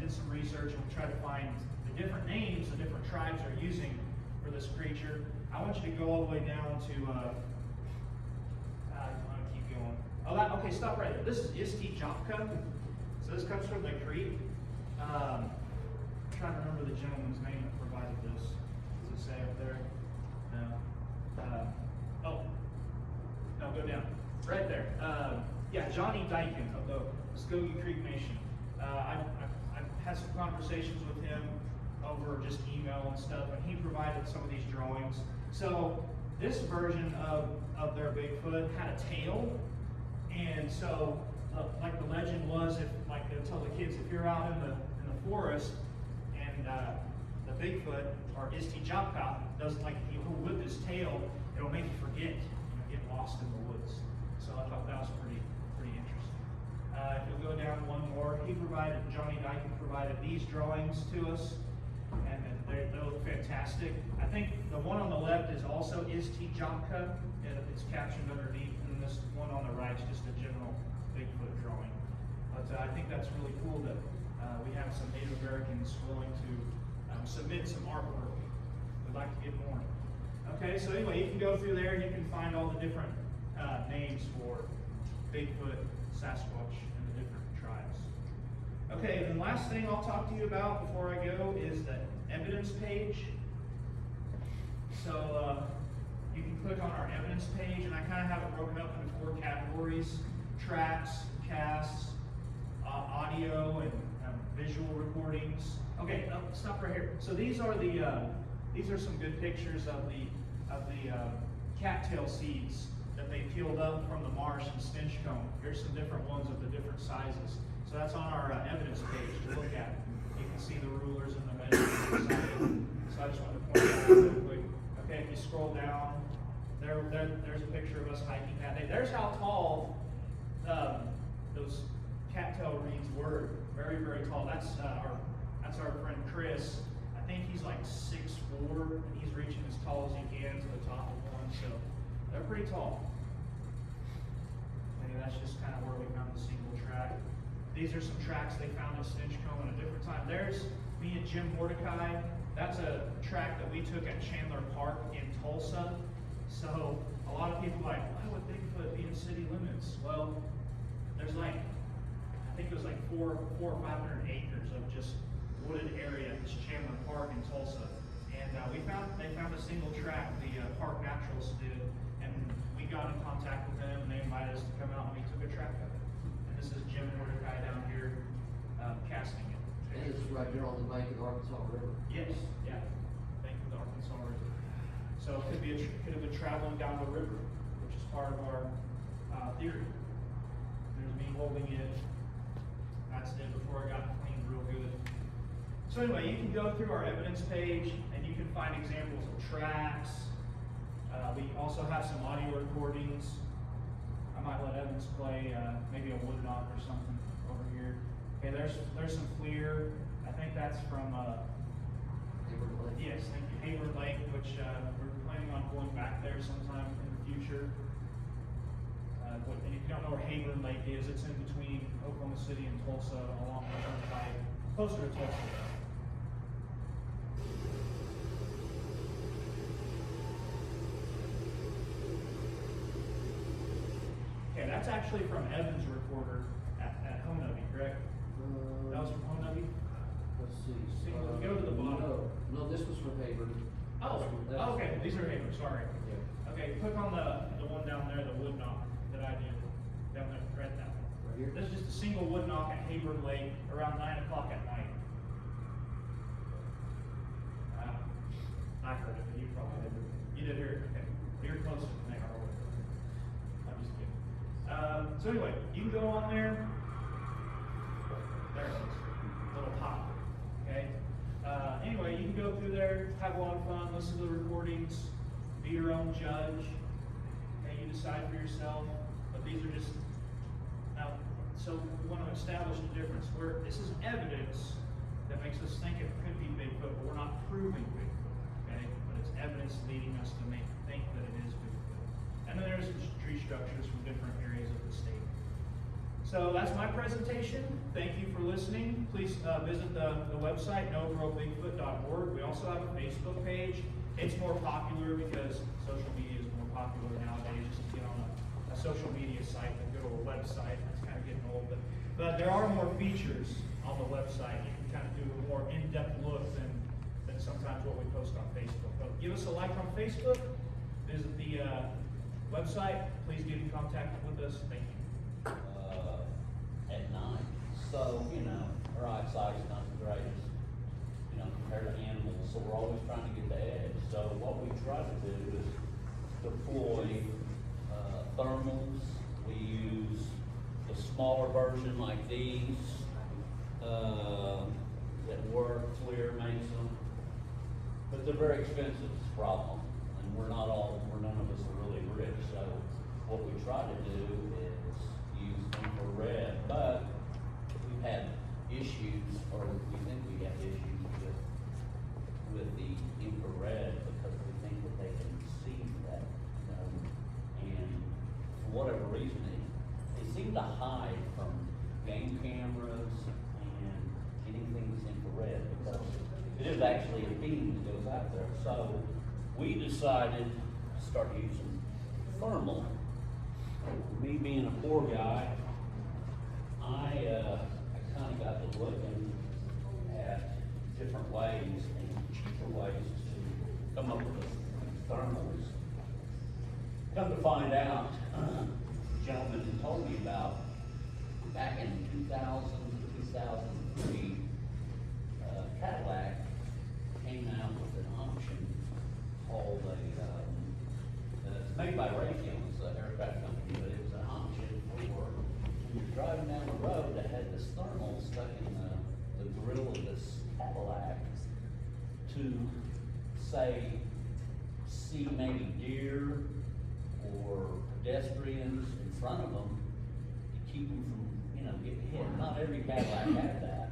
did some research and we tried to find the different names the different tribes are using for this creature. I want you to go all the way down to, I want to keep going. Oh, okay, stop right there. This is Isti-Japka. So this comes from the Crete. I'm trying to remember the gentleman's name that provided this. Does it say up there? No. No, go down. Right there. Yeah, Johnny Dyken of the Muskogee Creek Nation. I've had some conversations with him over just email and stuff, and he provided some of these drawings. So this version of their Bigfoot had a tail, and so like the legend was, if like they'll tell the kids, if you're out in the forest and the Bigfoot or Isti-Japka does like if you whip his tail, it'll make you forget, get lost in the woods. So I thought that was pretty interesting. If you'll go down one more, Johnny Dyken provided these drawings to us, and they look fantastic. I think the one on the left is also Isti-Japka, and it's captioned underneath, and this one on the right is just a general Bigfoot drawing. But I think that's really cool that we have some Native Americans willing to submit some artwork. We'd like to get more. Okay, so anyway, you can go through there and you can find all the different names for Bigfoot, Sasquatch, and the different tribes. Okay, and the last thing I'll talk to you about before I go is the evidence page. So you can click on our evidence page, and I kind of have it broken up into 4 categories: tracks, casts, audio, and visual recordings. Okay, stop right here. So these are some good pictures of the cattail seeds that they peeled up from the marsh and stench cone. Here's some different ones of the different sizes. So that's on our evidence page to look at. You can see the rulers and the measurements. So I just wanted to point that out real quick. Okay, if you scroll down, there's a picture of us hiking that day. There's how tall those cattail reeds were. Very, very tall. That's our friend Chris. I think he's like 6'4", and he's reaching as tall as he can to the top of one. So they're pretty tall. And that's just kind of where we found the single track. These are some tracks they found at Stenchcombe at a different time. There's me and Jim Mordecai. That's a track that we took at Chandler Park in Tulsa. So a lot of people are like, why would Bigfoot be in city limits? Well, there's like, I think it was like 400 or 500 acres of just wooded area at this Chandler Park in Tulsa. And they found a single track, the park naturalists did, and we got in contact with them, and they invited us to come out, and we took a track of it. And this is Jim Mordecai down here casting it. And it's right there on the bank of the Arkansas River. Yes, yeah, bank of the Arkansas River. So it could have been traveling down the river, which is part of our theory. There's me holding it. That's it before I got cleaned real good. So anyway, you can go through our evidence page and you can find examples of tracks. We also have some audio recordings. I might let Evans play maybe a wood knock or something over here. Okay, there's some FLIR. I think that's from Hayward Lake. yes, thank you, Hayward Lake, which we're planning on going back there sometime in the future. And if you don't know where Hayward Lake is, it's in between Oklahoma City and Tulsa along the turnpike. closer to Tulsa. Okay, that's actually from Evan's recorder at N.O.B.R.O, correct? That was from N.O.B.R.O? Let's see. See, go to the bottom. No, this was from Haber. Oh, okay, these are Haber, sorry. Yeah. Okay, click on the one down there, the wood knock that I did, down there, right that one. Right here? This is just a single wood knock at Haber Lake around 9 o'clock at night. I heard it, but you probably didn't. You did hear it, okay. You're closer than they are. I'm just kidding. So anyway, you can go on there. There it is, little pop, okay? Anyway, you can go through there, have a lot of fun, listen to the recordings, be your own judge. Okay, you decide for yourself, but these are just, now, so we want to establish the difference where this is evidence that makes us think it could be Bigfoot, but we're not proving Bigfoot, okay? But it's evidence leading us to think that it is Bigfoot. And then there's tree structures from different areas of the state. So that's my presentation. Thank you for listening. Please visit the website, N.O.B.R.O. We also have a Facebook page. It's more popular because social media is more popular nowadays. Just to get on a social media site than go to a website. That's kind of getting old. But there are more features on the website. You can kind of do a more in-depth look than sometimes what we post on Facebook. But give us a like on Facebook. Visit the website. Please get in contact with us. Thank you. At night. So, our eyesight's not the greatest, compared to animals, so we're always trying to get the edge. So what we try to do is deploy thermals. We use the smaller version like these that work, FLIR makes them, but they're very expensive, it's a problem. And none of us are really rich, so what we try to do is use infrared, but we've had issues, or we think we have issues with the infrared because we think that they can see that, and for whatever reason, they seem to hide from game cameras and anything that's infrared because it is actually a beam that goes out there. So we decided to start using thermal. Me being a poor guy, I kind of got to looking at different ways and cheaper ways to come up with thermals. Come to find out, the gentleman who told me about back in 2000 to 2003, Cadillac came out with an option called it's made by Raytheon, it's an aircraft company, but it was an option for when you're driving down the road that had this thermal stuck in the grill of this Cadillac to say, see maybe deer or pedestrians in front of them to keep them from, getting hit. Not every Cadillac had that,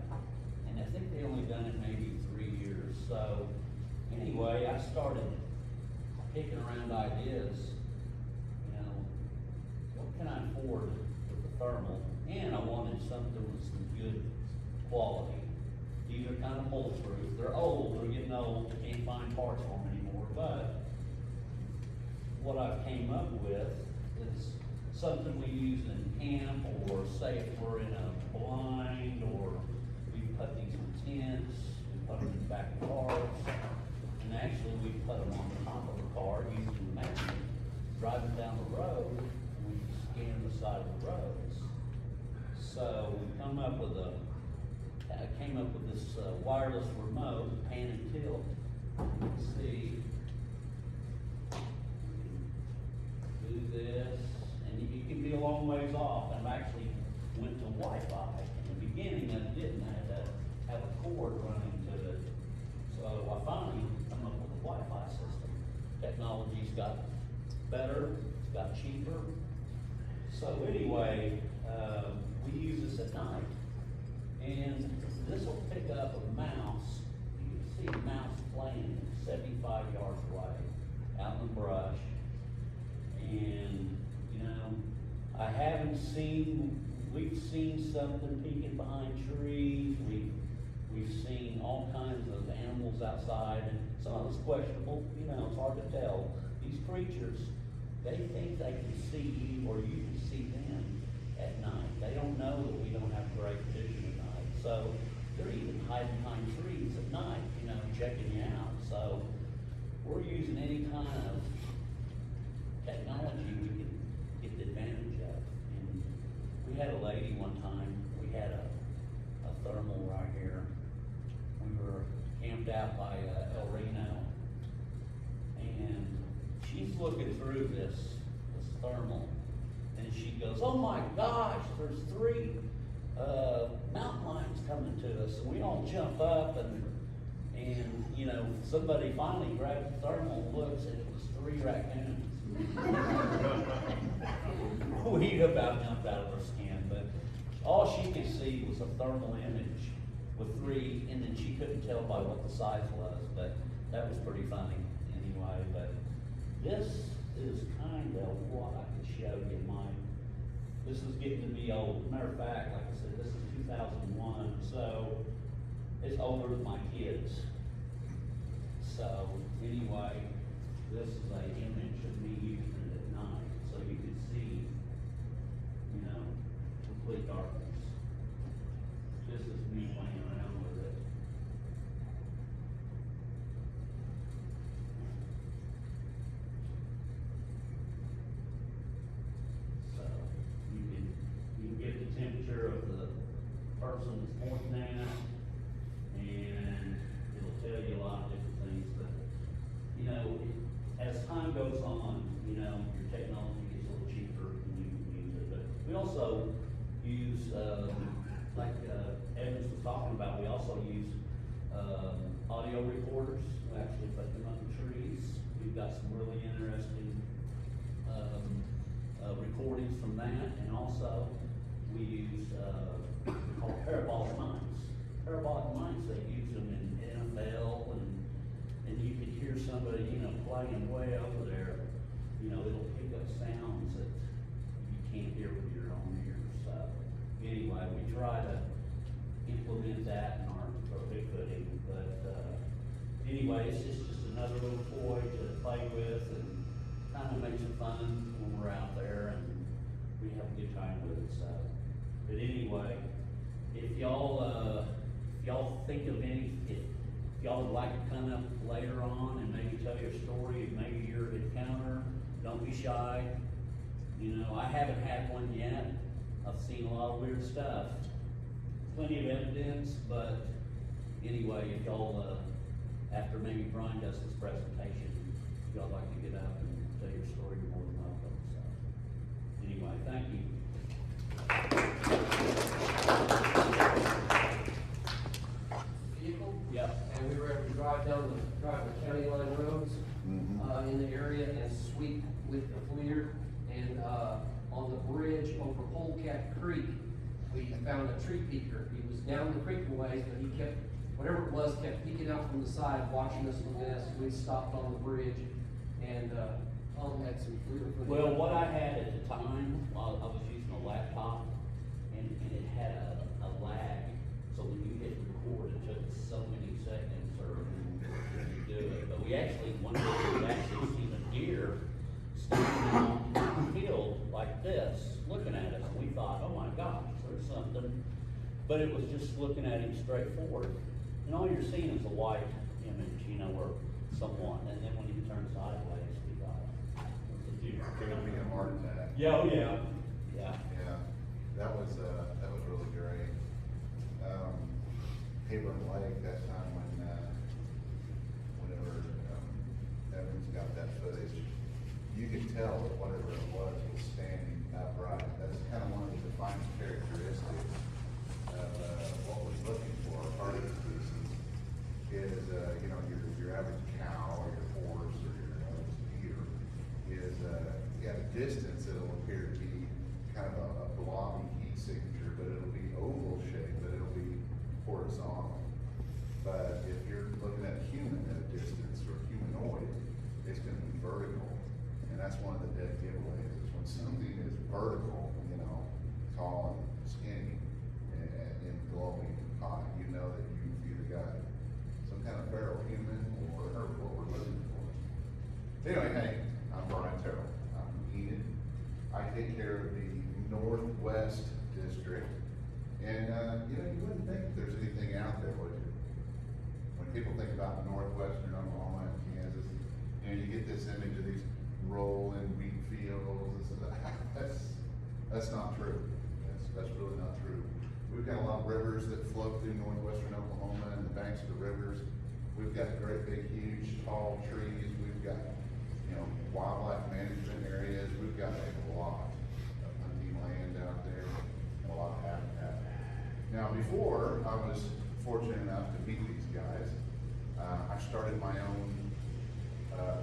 and I think they only done it maybe 3 years. So anyway, I started picking around ideas, what can I afford with the thermal? And I wanted something with some good quality. These are kind of bulletproof. They're old, they're getting old, I can't find parts for them anymore, but what I came up with is something we use in camp, or say if we're in a blind, or we put these in tents, we put them in the back of cars, and actually we put them on top of the car using the magnet, driving down the road, and we scan the side of the roads. So we came up with this wireless remote, pan and tilt. Let's see. Do this, and you can be a long ways off. And I actually went to Wi-Fi. In the beginning, I didn't. I had to have a cord running to it. So I finally come up with a Wi-Fi system. Technology's got better, it's got cheaper. So anyway, we use this at night. And this will pick up a mouse. You can see a mouse playing 75 yards away, out in the brush. And, we've seen something peeking behind trees. comes outside, and some of it's questionable, you know, it's hard to tell. These creatures, they think they can see you or you can see them at night. They don't know that we don't have great vision at night. So they're even hiding behind trees at night, you know, checking you out. So we're using any kind of technology we can get the advantage of. And we had a lady one time, we had a thermal right here. We were camped out by El Reno, and she's looking through this thermal, and she goes, "Oh my gosh, there's 3 mountain lions coming to us." And we all jump up, and you know, somebody finally grabs the thermal and looks, and it was 3 raccoons. We about jumped out of our skin, but all she could see was a thermal image with 3, and then she couldn't tell by what the size was, but that was pretty funny anyway. But this is kind of what I could show you. This is getting to be old. Matter of fact, like I said, this is 2001, so it's older than my kids. So anyway, this is an image of me using it at night, so you can see, you know, complete darkness. This is me playing around with it. So you can get the temperature of the person that's pointing at, and it'll tell you a lot of different things. But you know, as time goes on, you know, your technology gets a little cheaper and you can use it. But we also use, like Evans was talking about, we also use audio recorders. We actually put them up in trees. We've got some really interesting recordings from that, and also we use called parabolic mics. Parabolic mics, they use them in N.O.B.R.O, and you can hear somebody, you know, playing way over there. You know, it'll pick up sounds that you can't hear with your own ears. So anyway, we try to implement that in our Bigfooting. But anyway, it's just another little toy to play with and kind of makes it fun when we're out there, and we have a good time with it. So, but anyway, if y'all think of any, if y'all would like to come up later on and maybe tell your story of maybe your encounter, don't be shy. You know, I haven't had one yet. I've seen a lot of weird stuff. Plenty of evidence, but anyway, if y'all, after maybe Brian does his presentation, if y'all like to get up and tell your story, you're more than welcome. So, anyway, thank you. Vehicle? Yeah. And we were able to drive the county line roads, in the area and sweep with the FLIR. And, on the bridge over Polecat Creek, we found a tree peeker. He was down the creek a ways, but he kept, whatever it was, kept peeking out from the side, watching us with this. We stopped on the bridge, and, Tom had some FLIR footage. Well, what I had at the time, I was using a laptop, and it had a lag. So when you hit record, it took so many seconds or to do it. But we actually, one day we actually seen a deer standing out in the field like this, looking at us. And we thought, oh my gosh, there's something. But it was just looking at him straight forward. And all you're seeing is a white image, you know, or someone. And then when he turns sideways, we thought, it's a deer. Giving me a heart attack. Yeah, oh yeah. Yeah. Yeah, that was really great. Hebron Lake, that time whenever Evans got that footage, you could tell that whatever it was standing upright. That's kind of one of the defining characteristics of what we're looking for. Part of the species is, you know, your average cow or your horse or your deer is, at a distance, it'll appear to be kind of a blobby heat signature, but it'll be oval shaped, but it'll be horizontal. But if you're looking at a human at a distance or humanoid, it's gonna be vertical. And that's one of the dead giveaways, is when something is vertical, you know, tall and skinny and glowing hot, you know that you've either got some kind of feral human about northwestern Oklahoma and Kansas, and you get this image of these rolling wheat fields, that's not true. That's really not true. We've got a lot of rivers that flow through northwestern Oklahoma and the banks of the rivers. We've got great big, huge, tall trees. We've got, wildlife management areas. We've got a lot of hunting land out there and a lot of habitat. Now, before I was fortunate enough to meet these guys, I started my own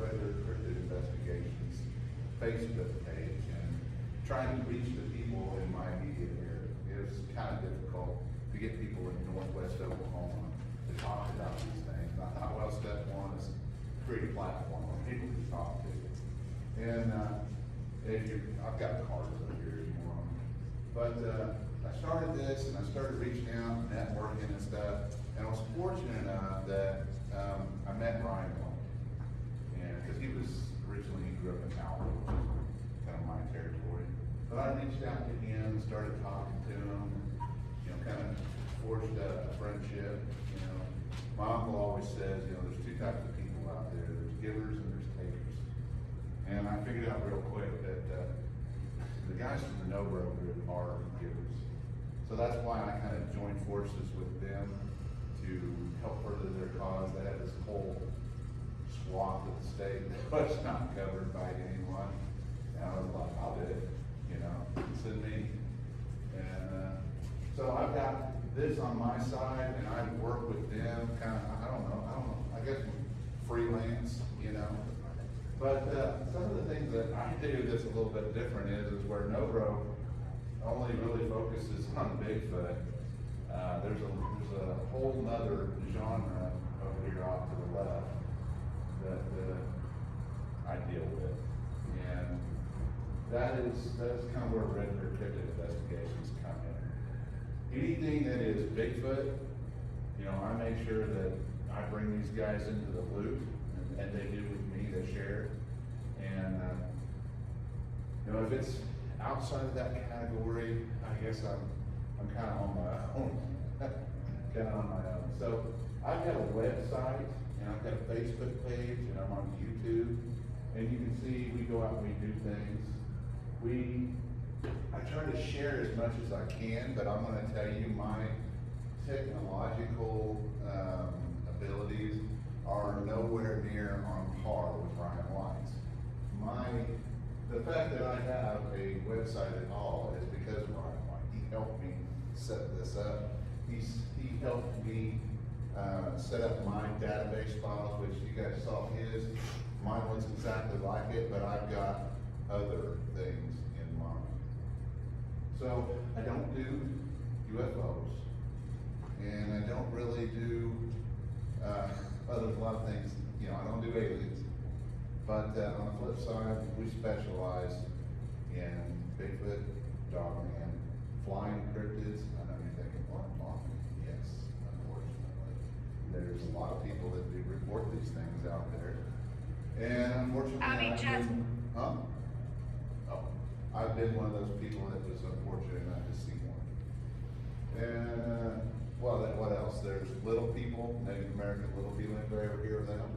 regular cryptid investigations Facebook page and trying to reach the people in my immediate area. It was kind of difficult to get people in northwest Oklahoma to talk about these things. And I thought, well, step one is create a platform for people to talk to. And I've got cards up here if you want them. But I started this and I started reaching out and networking and stuff. And I was fortunate enough that I met Ryan White. And because he grew up in Alabama, which is kind of my territory. But I reached out to him and started talking to him, kind of forged a friendship. My uncle always says, there's two types of people out there. There's givers and there's takers. And I figured out real quick that the guys from the N.O.B.R.O group are givers. So that's why I kind of joined forces with them to help further their cause. They had this whole swath of the state that was not covered by anyone. And I was like, I'll do it, send me. And so I've got this on my side and I work with them kind of, I don't know, I guess freelance, But some of the things that I do that's a little bit different is where N.O.B.R.O only really focuses on Bigfoot. There's a whole nother genre over here off to the left that I deal with. And that's kind of where regular cryptid investigations come in. Anything that is Bigfoot, I make sure that I bring these guys into the loop, and they do with me, they share. And if it's outside of that category, I guess I'm kind of on my own. So I've got a website, and I've got a Facebook page, and I'm on YouTube, and you can see we go out and we do things. I try to share as much as I can, but I'm going to tell you my technological abilities are nowhere near on par with Ryan White's. The fact that I have a website at all is because of Ryan White. He helped me set this up. He helped me set up my database files, which you guys saw his. Mine looks exactly like it, but I've got other things in mine. So I don't do UFOs, and I don't really do, there's a lot of things, I don't do aliens. But on the flip side, we specialize in Bigfoot, Dogman, flying cryptids. I know you're thinking, what, talking? Yes, unfortunately. There's a lot of people that do report these things out there. And unfortunately, I've been one of those people that was unfortunate enough to see one. And, what else? There's little people, Native American little people, anybody ever hear of them?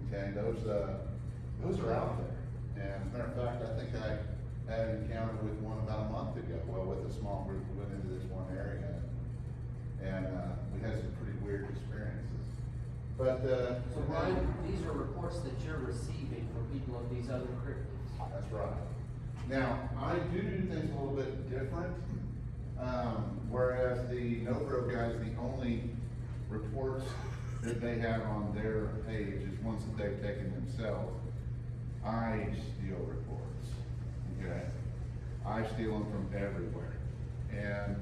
Okay, those are out there. And as a matter of fact, I think I had an encounter with one about a month ago. Well, with a small group, we went into this one area, and we had some pretty weird experiences. But So Ryan, these are reports that you're receiving from people of these other cryptids. that's right. Now, I do things a little bit different. Whereas the N.O.B.R.O guys, the only reports that they have on their page is ones that they've taken themselves. I steal reports, okay? I steal them from everywhere. And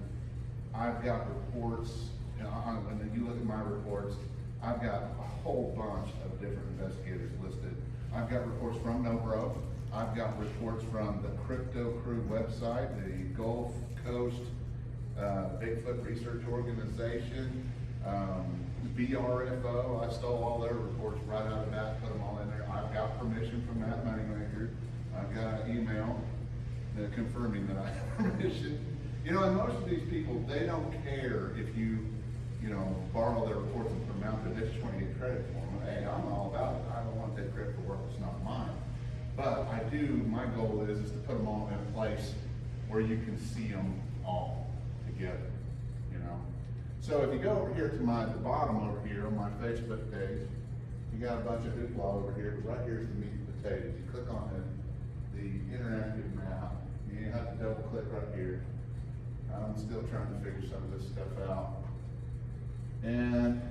I've got reports, when you look at my reports, I've got a whole bunch of different investigators listed. I've got reports from N.O.B.R.O. I've got reports from the Crypto Crew website, the Gulf Coast Bigfoot Research Organization, B.R.F.O. I stole all their reports right out of that, put them all in there. I've got permission from that moneymaker. I've got an email confirming that I have permission. And most of these people, they don't care if you, borrow their reports and them out there, they just wanna get credit for them. Hey, I'm all about it, I don't wanna take credit for work that's not mine. But I do, my goal is to put them all in a place where you can see them all together, you know? So if you go over here to the bottom over here on my Facebook page, you got a bunch of hoopla over here, but right here's the meat and potatoes. You click on the interactive map, you have to double click right here. I'm still trying to figure some of this stuff out. And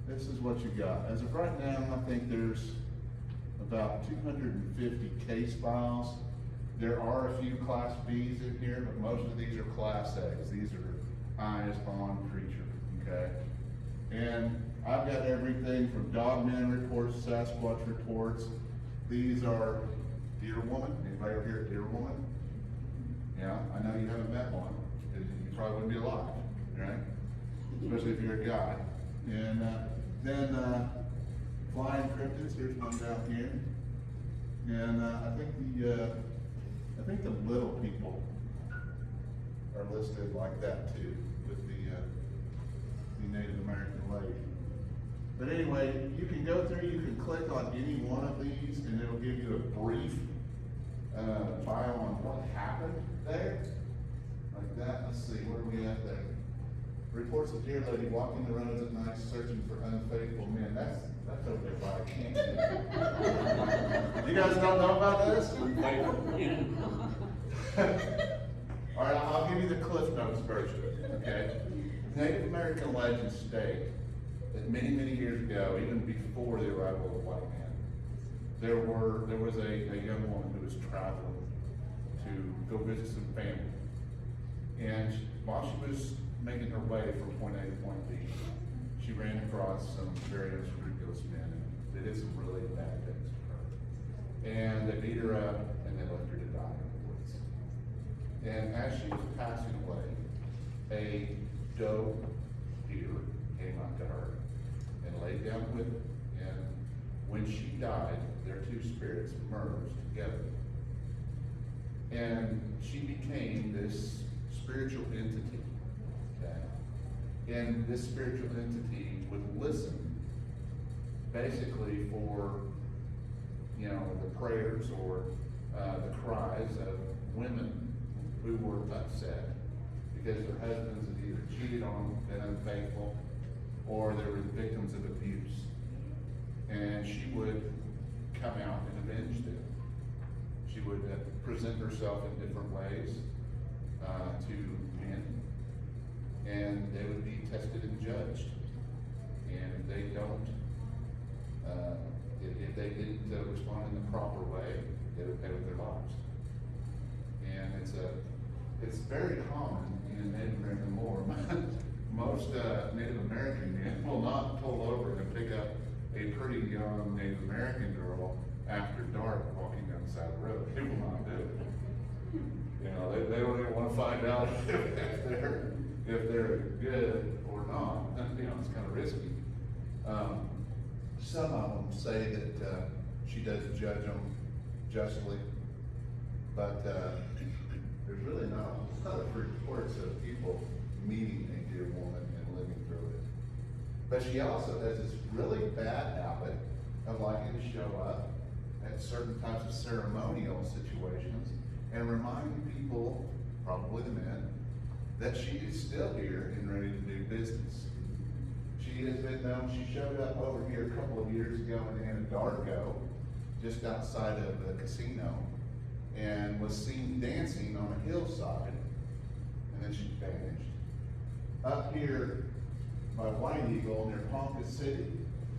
this is what you got. As of right now, I think there's about 250 case files. There are a few Class Bs in here, but most of these are Class As. These are eyes on creature, okay? And I've got everything from dogman reports, Sasquatch reports. These are deer woman. Anybody over here a deer woman? Yeah, I know you haven't met one. You probably wouldn't be alive, right? Especially if you're a guy. And then flying cryptids, here's one down here. And I think the little people are listed like that too, with the Native American lady. But anyway, you can go through, you can click on any one of these and it'll give you a brief bio on what happened there. Like that, let's see, where are we at there? Reports of deer lady walking the roads at night searching for unfaithful men. That's over there by Canyon. You guys don't know about this? All right, I'll give you the Cliff Notes version, okay? Native American legends state that many, many years ago, even before the arrival of white men, there was a young woman who was traveling to go visit some family. And while she was making her way from point A to point B, she ran across some very unscrupulous men, and they did some really bad things to her. And they beat her up, and they left her to die in the woods. And as she was passing away, a doe deer came up to her and laid down with her. And when she died, their two spirits merged together. And she became this spiritual entity. Okay? And this spiritual entity would listen basically for, you know, the prayers or the cries of women who were upset because their husbands had either cheated on them, been unfaithful, or they were the victims of abuse. And she would come out and avenge them. She would present herself in different ways to men, and they would be tested and judged. And if they don't, if they didn't respond in the proper way, they would pay with their lives. And it's very common in Native American lore. Most Native American men will not pull over and pick up a pretty young Native American girl after dark walking down the side of the road. They will not do it. You know, they don't even want to find out if they're good or not. You know, it's kind of risky. Some of them say that she does judge them justly, but there's really not a lot of reports of people meeting a deer woman and living through it. But she also has this really bad habit of liking to show up at certain types of ceremonial situations and reminding people, probably the men, that she is still here and ready to do business. She has been known, she showed up over here a couple of years ago in N.O.B.R.O, just outside of the casino, and was seen dancing on a hillside, and then she vanished. Up here by White Eagle near Ponca City,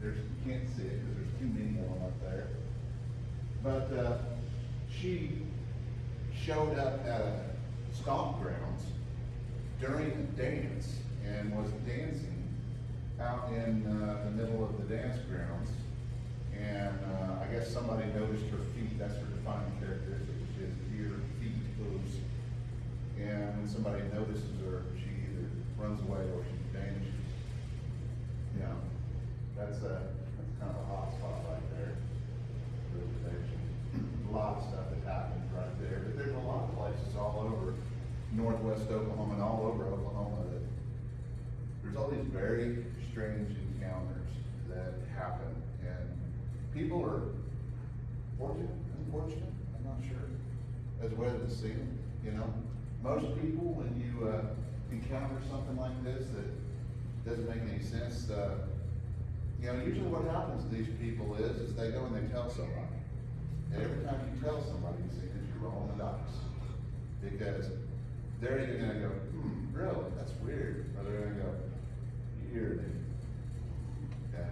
you can't see it because there's too many of them up there, but she showed up at a stomp grounds during a dance and was dancing out in the middle of the dance grounds. And I guess somebody noticed her feet. That's her defining characteristic. She has deer feet, hooves. And when somebody notices her, she either runs away or she vanishes. You know, that's kind of a hot spot right there. A lot of stuff that happens right there. But there's a lot of places all over northwest Oklahoma and all over Oklahoma that there's all these very strange encounters that happen, and people are fortunate, unfortunate, I'm not sure, as well as see them, you know? Most people, when you, encounter something like this that doesn't make any sense, you know, usually what happens to these people is they go and they tell somebody. And every time you tell somebody you see this, you're rolling the dice. Because they're either gonna go, really, that's weird, or they're gonna go, you're irritating. Okay?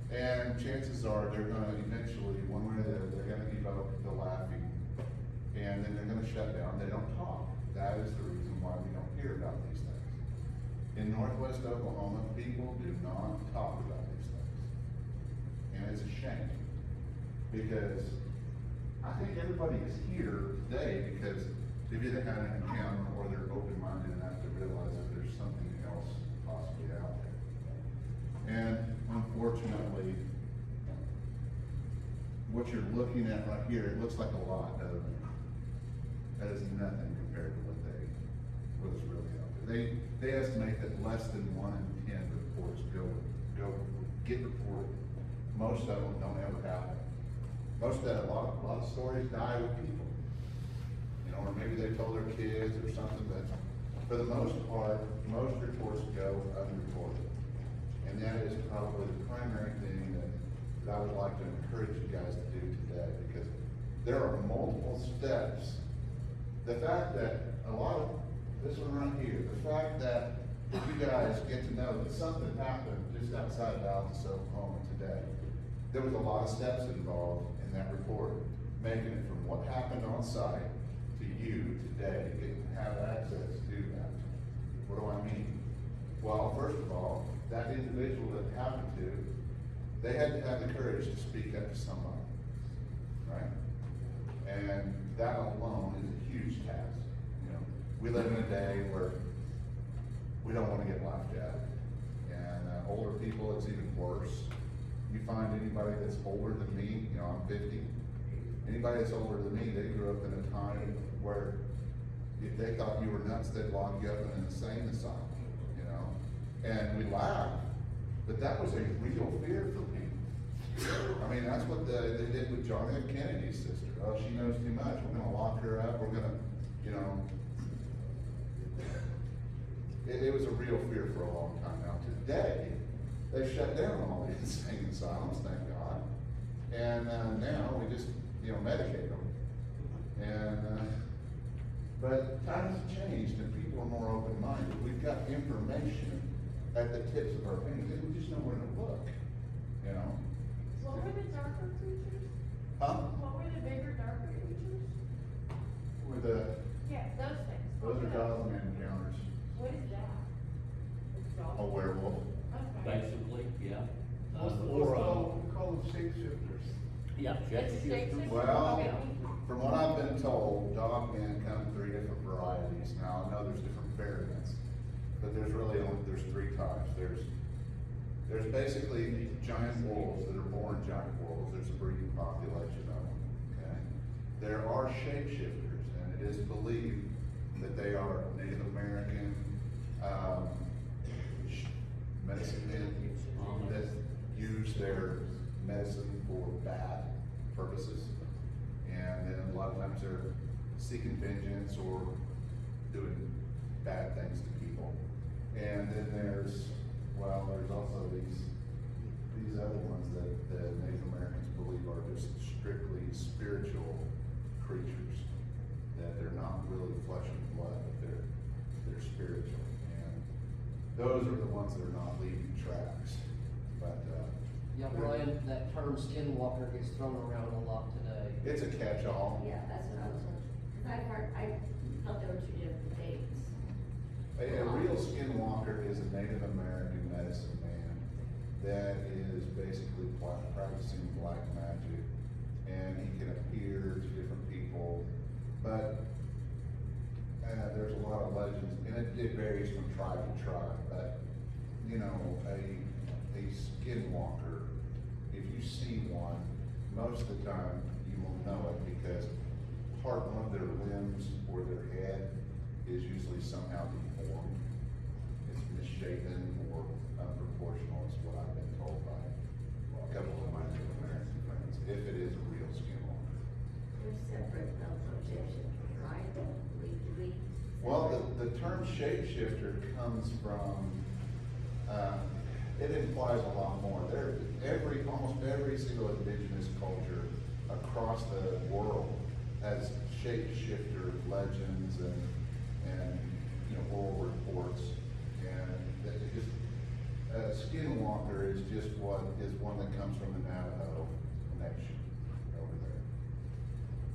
And chances are they're gonna eventually, one way or the other, they're gonna give up the laughing, and then they're gonna shut down, they don't talk. That is the reason why we don't hear about these things. In Northwest Oklahoma, people do not talk about these things. And it's a shame, because I think everybody is here today because they've either had an encounter or they're open-minded enough to realize that there's something else possibly out there. And unfortunately, what you're looking at right here, it looks like a lot, doesn't it? That is nothing compared to what is really out there. They estimate that less than 1 in 10 reports get reported. Most of them don't ever happen. A lot of stories die with people. You know, or maybe they told their kids or something, but for the most part, most reports go unreported. And that is probably the primary thing that I would like to encourage you guys to do today, because there are multiple steps. The fact that this one right here, the fact that you guys get to know that something happened just outside of Dallas, Oklahoma today. There was a lot of steps involved in that report, making it from what happened on site to you today, getting to have access to that. What do I mean? Well, first of all, that individual that it happened to, they had to have the courage to speak up to somebody, right? And that alone is a huge task. You know, we live in a day where we don't want to get laughed at, and older people, it's even worse. You find anybody that's older than me, you know, I'm 50. Anybody that's older than me, they grew up in a time where if they thought you were nuts, they'd lock you up in an insane asylum, you know? And we laugh, but that was a real fear for people. I mean, that's what they did with John F. Kennedy's sister. Oh, she knows too much, we're gonna lock her up, we're gonna, you know. It was a real fear for a long time. Now today, they've shut down all the insane asylums, thank God. And now we just, you know, medicate them. And, but times have changed and people are more open-minded. We've got information at the tips of our fingers, and we just know where to look, you know? What were the darker creatures? Huh? What were the bigger, darker creatures? With the, Yeah, those things. those are Gotham encounters. What is that? A werewolf. Okay. Basically, yeah. Or, We call them shapeshifters. Yeah, It's a shapeshifters. Well, Okay. from what I've been told, dogmen come in 3 different varieties. Now, I know there's different variants, but there's 3 types. There's basically giant wolves that are born giant wolves. There's a breeding population of them, okay? There are shapeshifters, and it is believed that they are Native American, medicine men that use their medicine for bad purposes. And then a lot of times they're seeking vengeance or doing bad things to people. And then there's also these other ones that the Native Americans believe are just strictly spiritual creatures, that they're not really flesh and blood, but they're spiritual. And those are the ones that are not leaving tracks. But, Yeah, Brian, that term skinwalker gets thrown around a lot today. it's a catch-all. Yeah, that's what I was, I thought there were 2 different dates. A real skinwalker is a Native American medicine man that is basically practicing black magic, and he can appear to different people, but there's a lot of legends, and it varies from tribe to tribe, but, you know, a skinwalker, if you see one, most of the time you will know it because one of their limbs or their head is usually somehow deformed. It's misshapen or is what I've been told by a couple of my Native American friends, if it is a real skinwalker. They're separate from shapeshifters, right? We. Well, the term shapeshifter comes from, it implies a lot more. Almost every single indigenous culture across the world has shapeshifter legends and oral reports. And that it just, skinwalker is just one that comes from the Navajo nation over there,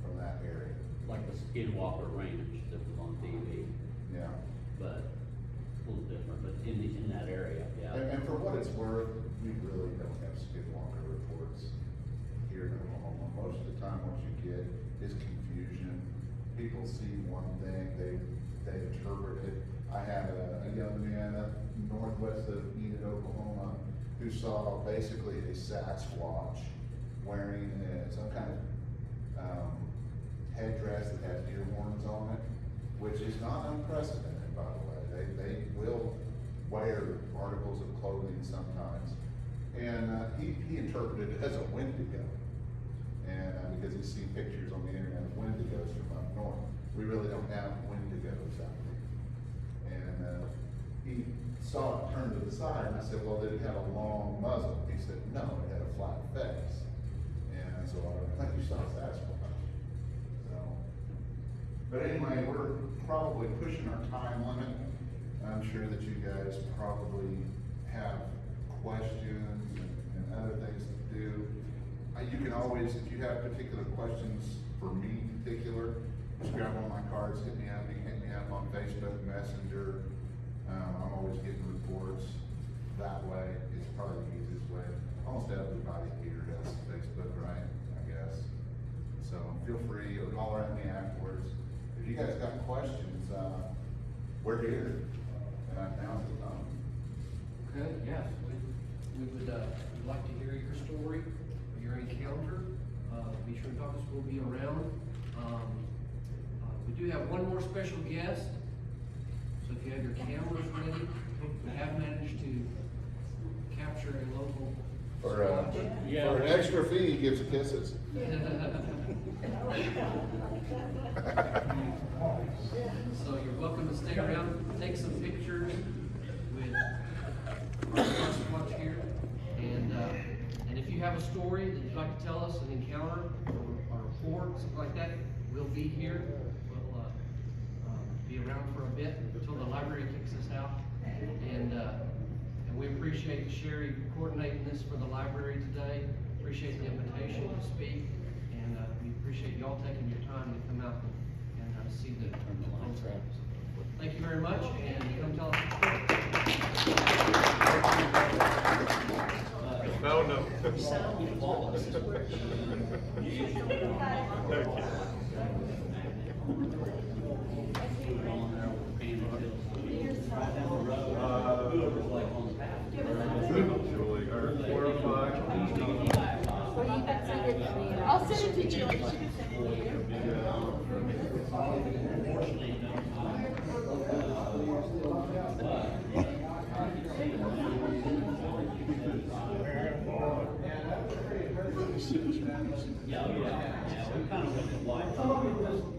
from that area. Like the Skinwalker Ranch that was on TV, Yeah. but a little different, but in that area, yeah. And for what it's worth, we really don't have skinwalker reports here in Oklahoma. Most of the time, what you get is confusion. People see one thing, they interpret it. I had a young man up northwest of Enid, Oklahoma, who saw basically a Sasquatch wearing some kind of headdress that has deer horns on it, which is not unprecedented, by the way. They will wear articles of clothing sometimes. And he interpreted it as a Wendigo. And because he's seen pictures on the internet of Wendigos from up north. We really don't have Wendigos out here. And he saw it turn to the side, and I said, well, did it have a long muzzle? He said, no, it had a flat face. And so I think you saw Sasquatch. But anyway, we're probably pushing our time limit. I'm sure that you guys probably have questions and other things to do. You can always, if you have particular questions for me in particular, just grab one of my cards, hit me up. You can hit me up on Facebook Messenger. I'm always getting reports that way. It's probably the easiest way. Almost everybody here has Facebook, right? I guess. So feel free to holler at me afterwards. If you guys got questions, we're here. Now's the time. Good, yes, we would like to hear your story, your encounter. Be sure to talk to us, we'll be around. We do have one more special guest, so if you have your cameras ready, we have managed to capture a local. For an extra fee, he gives kisses. So you're welcome to stay around, take some pictures with our Sasquatch here. And if you have a story that you'd like to tell us, an encounter or a report, something like that, we'll be here. We'll be around for a bit until the library kicks us out. And we appreciate Sherry coordinating this for the library today. Appreciate the invitation to speak. And we appreciate y'all taking your time to come out and see the program. Thank you very much, and come tell us your story. I'll send it to Julie. She can send it to you. Yeah, we kind of went to white.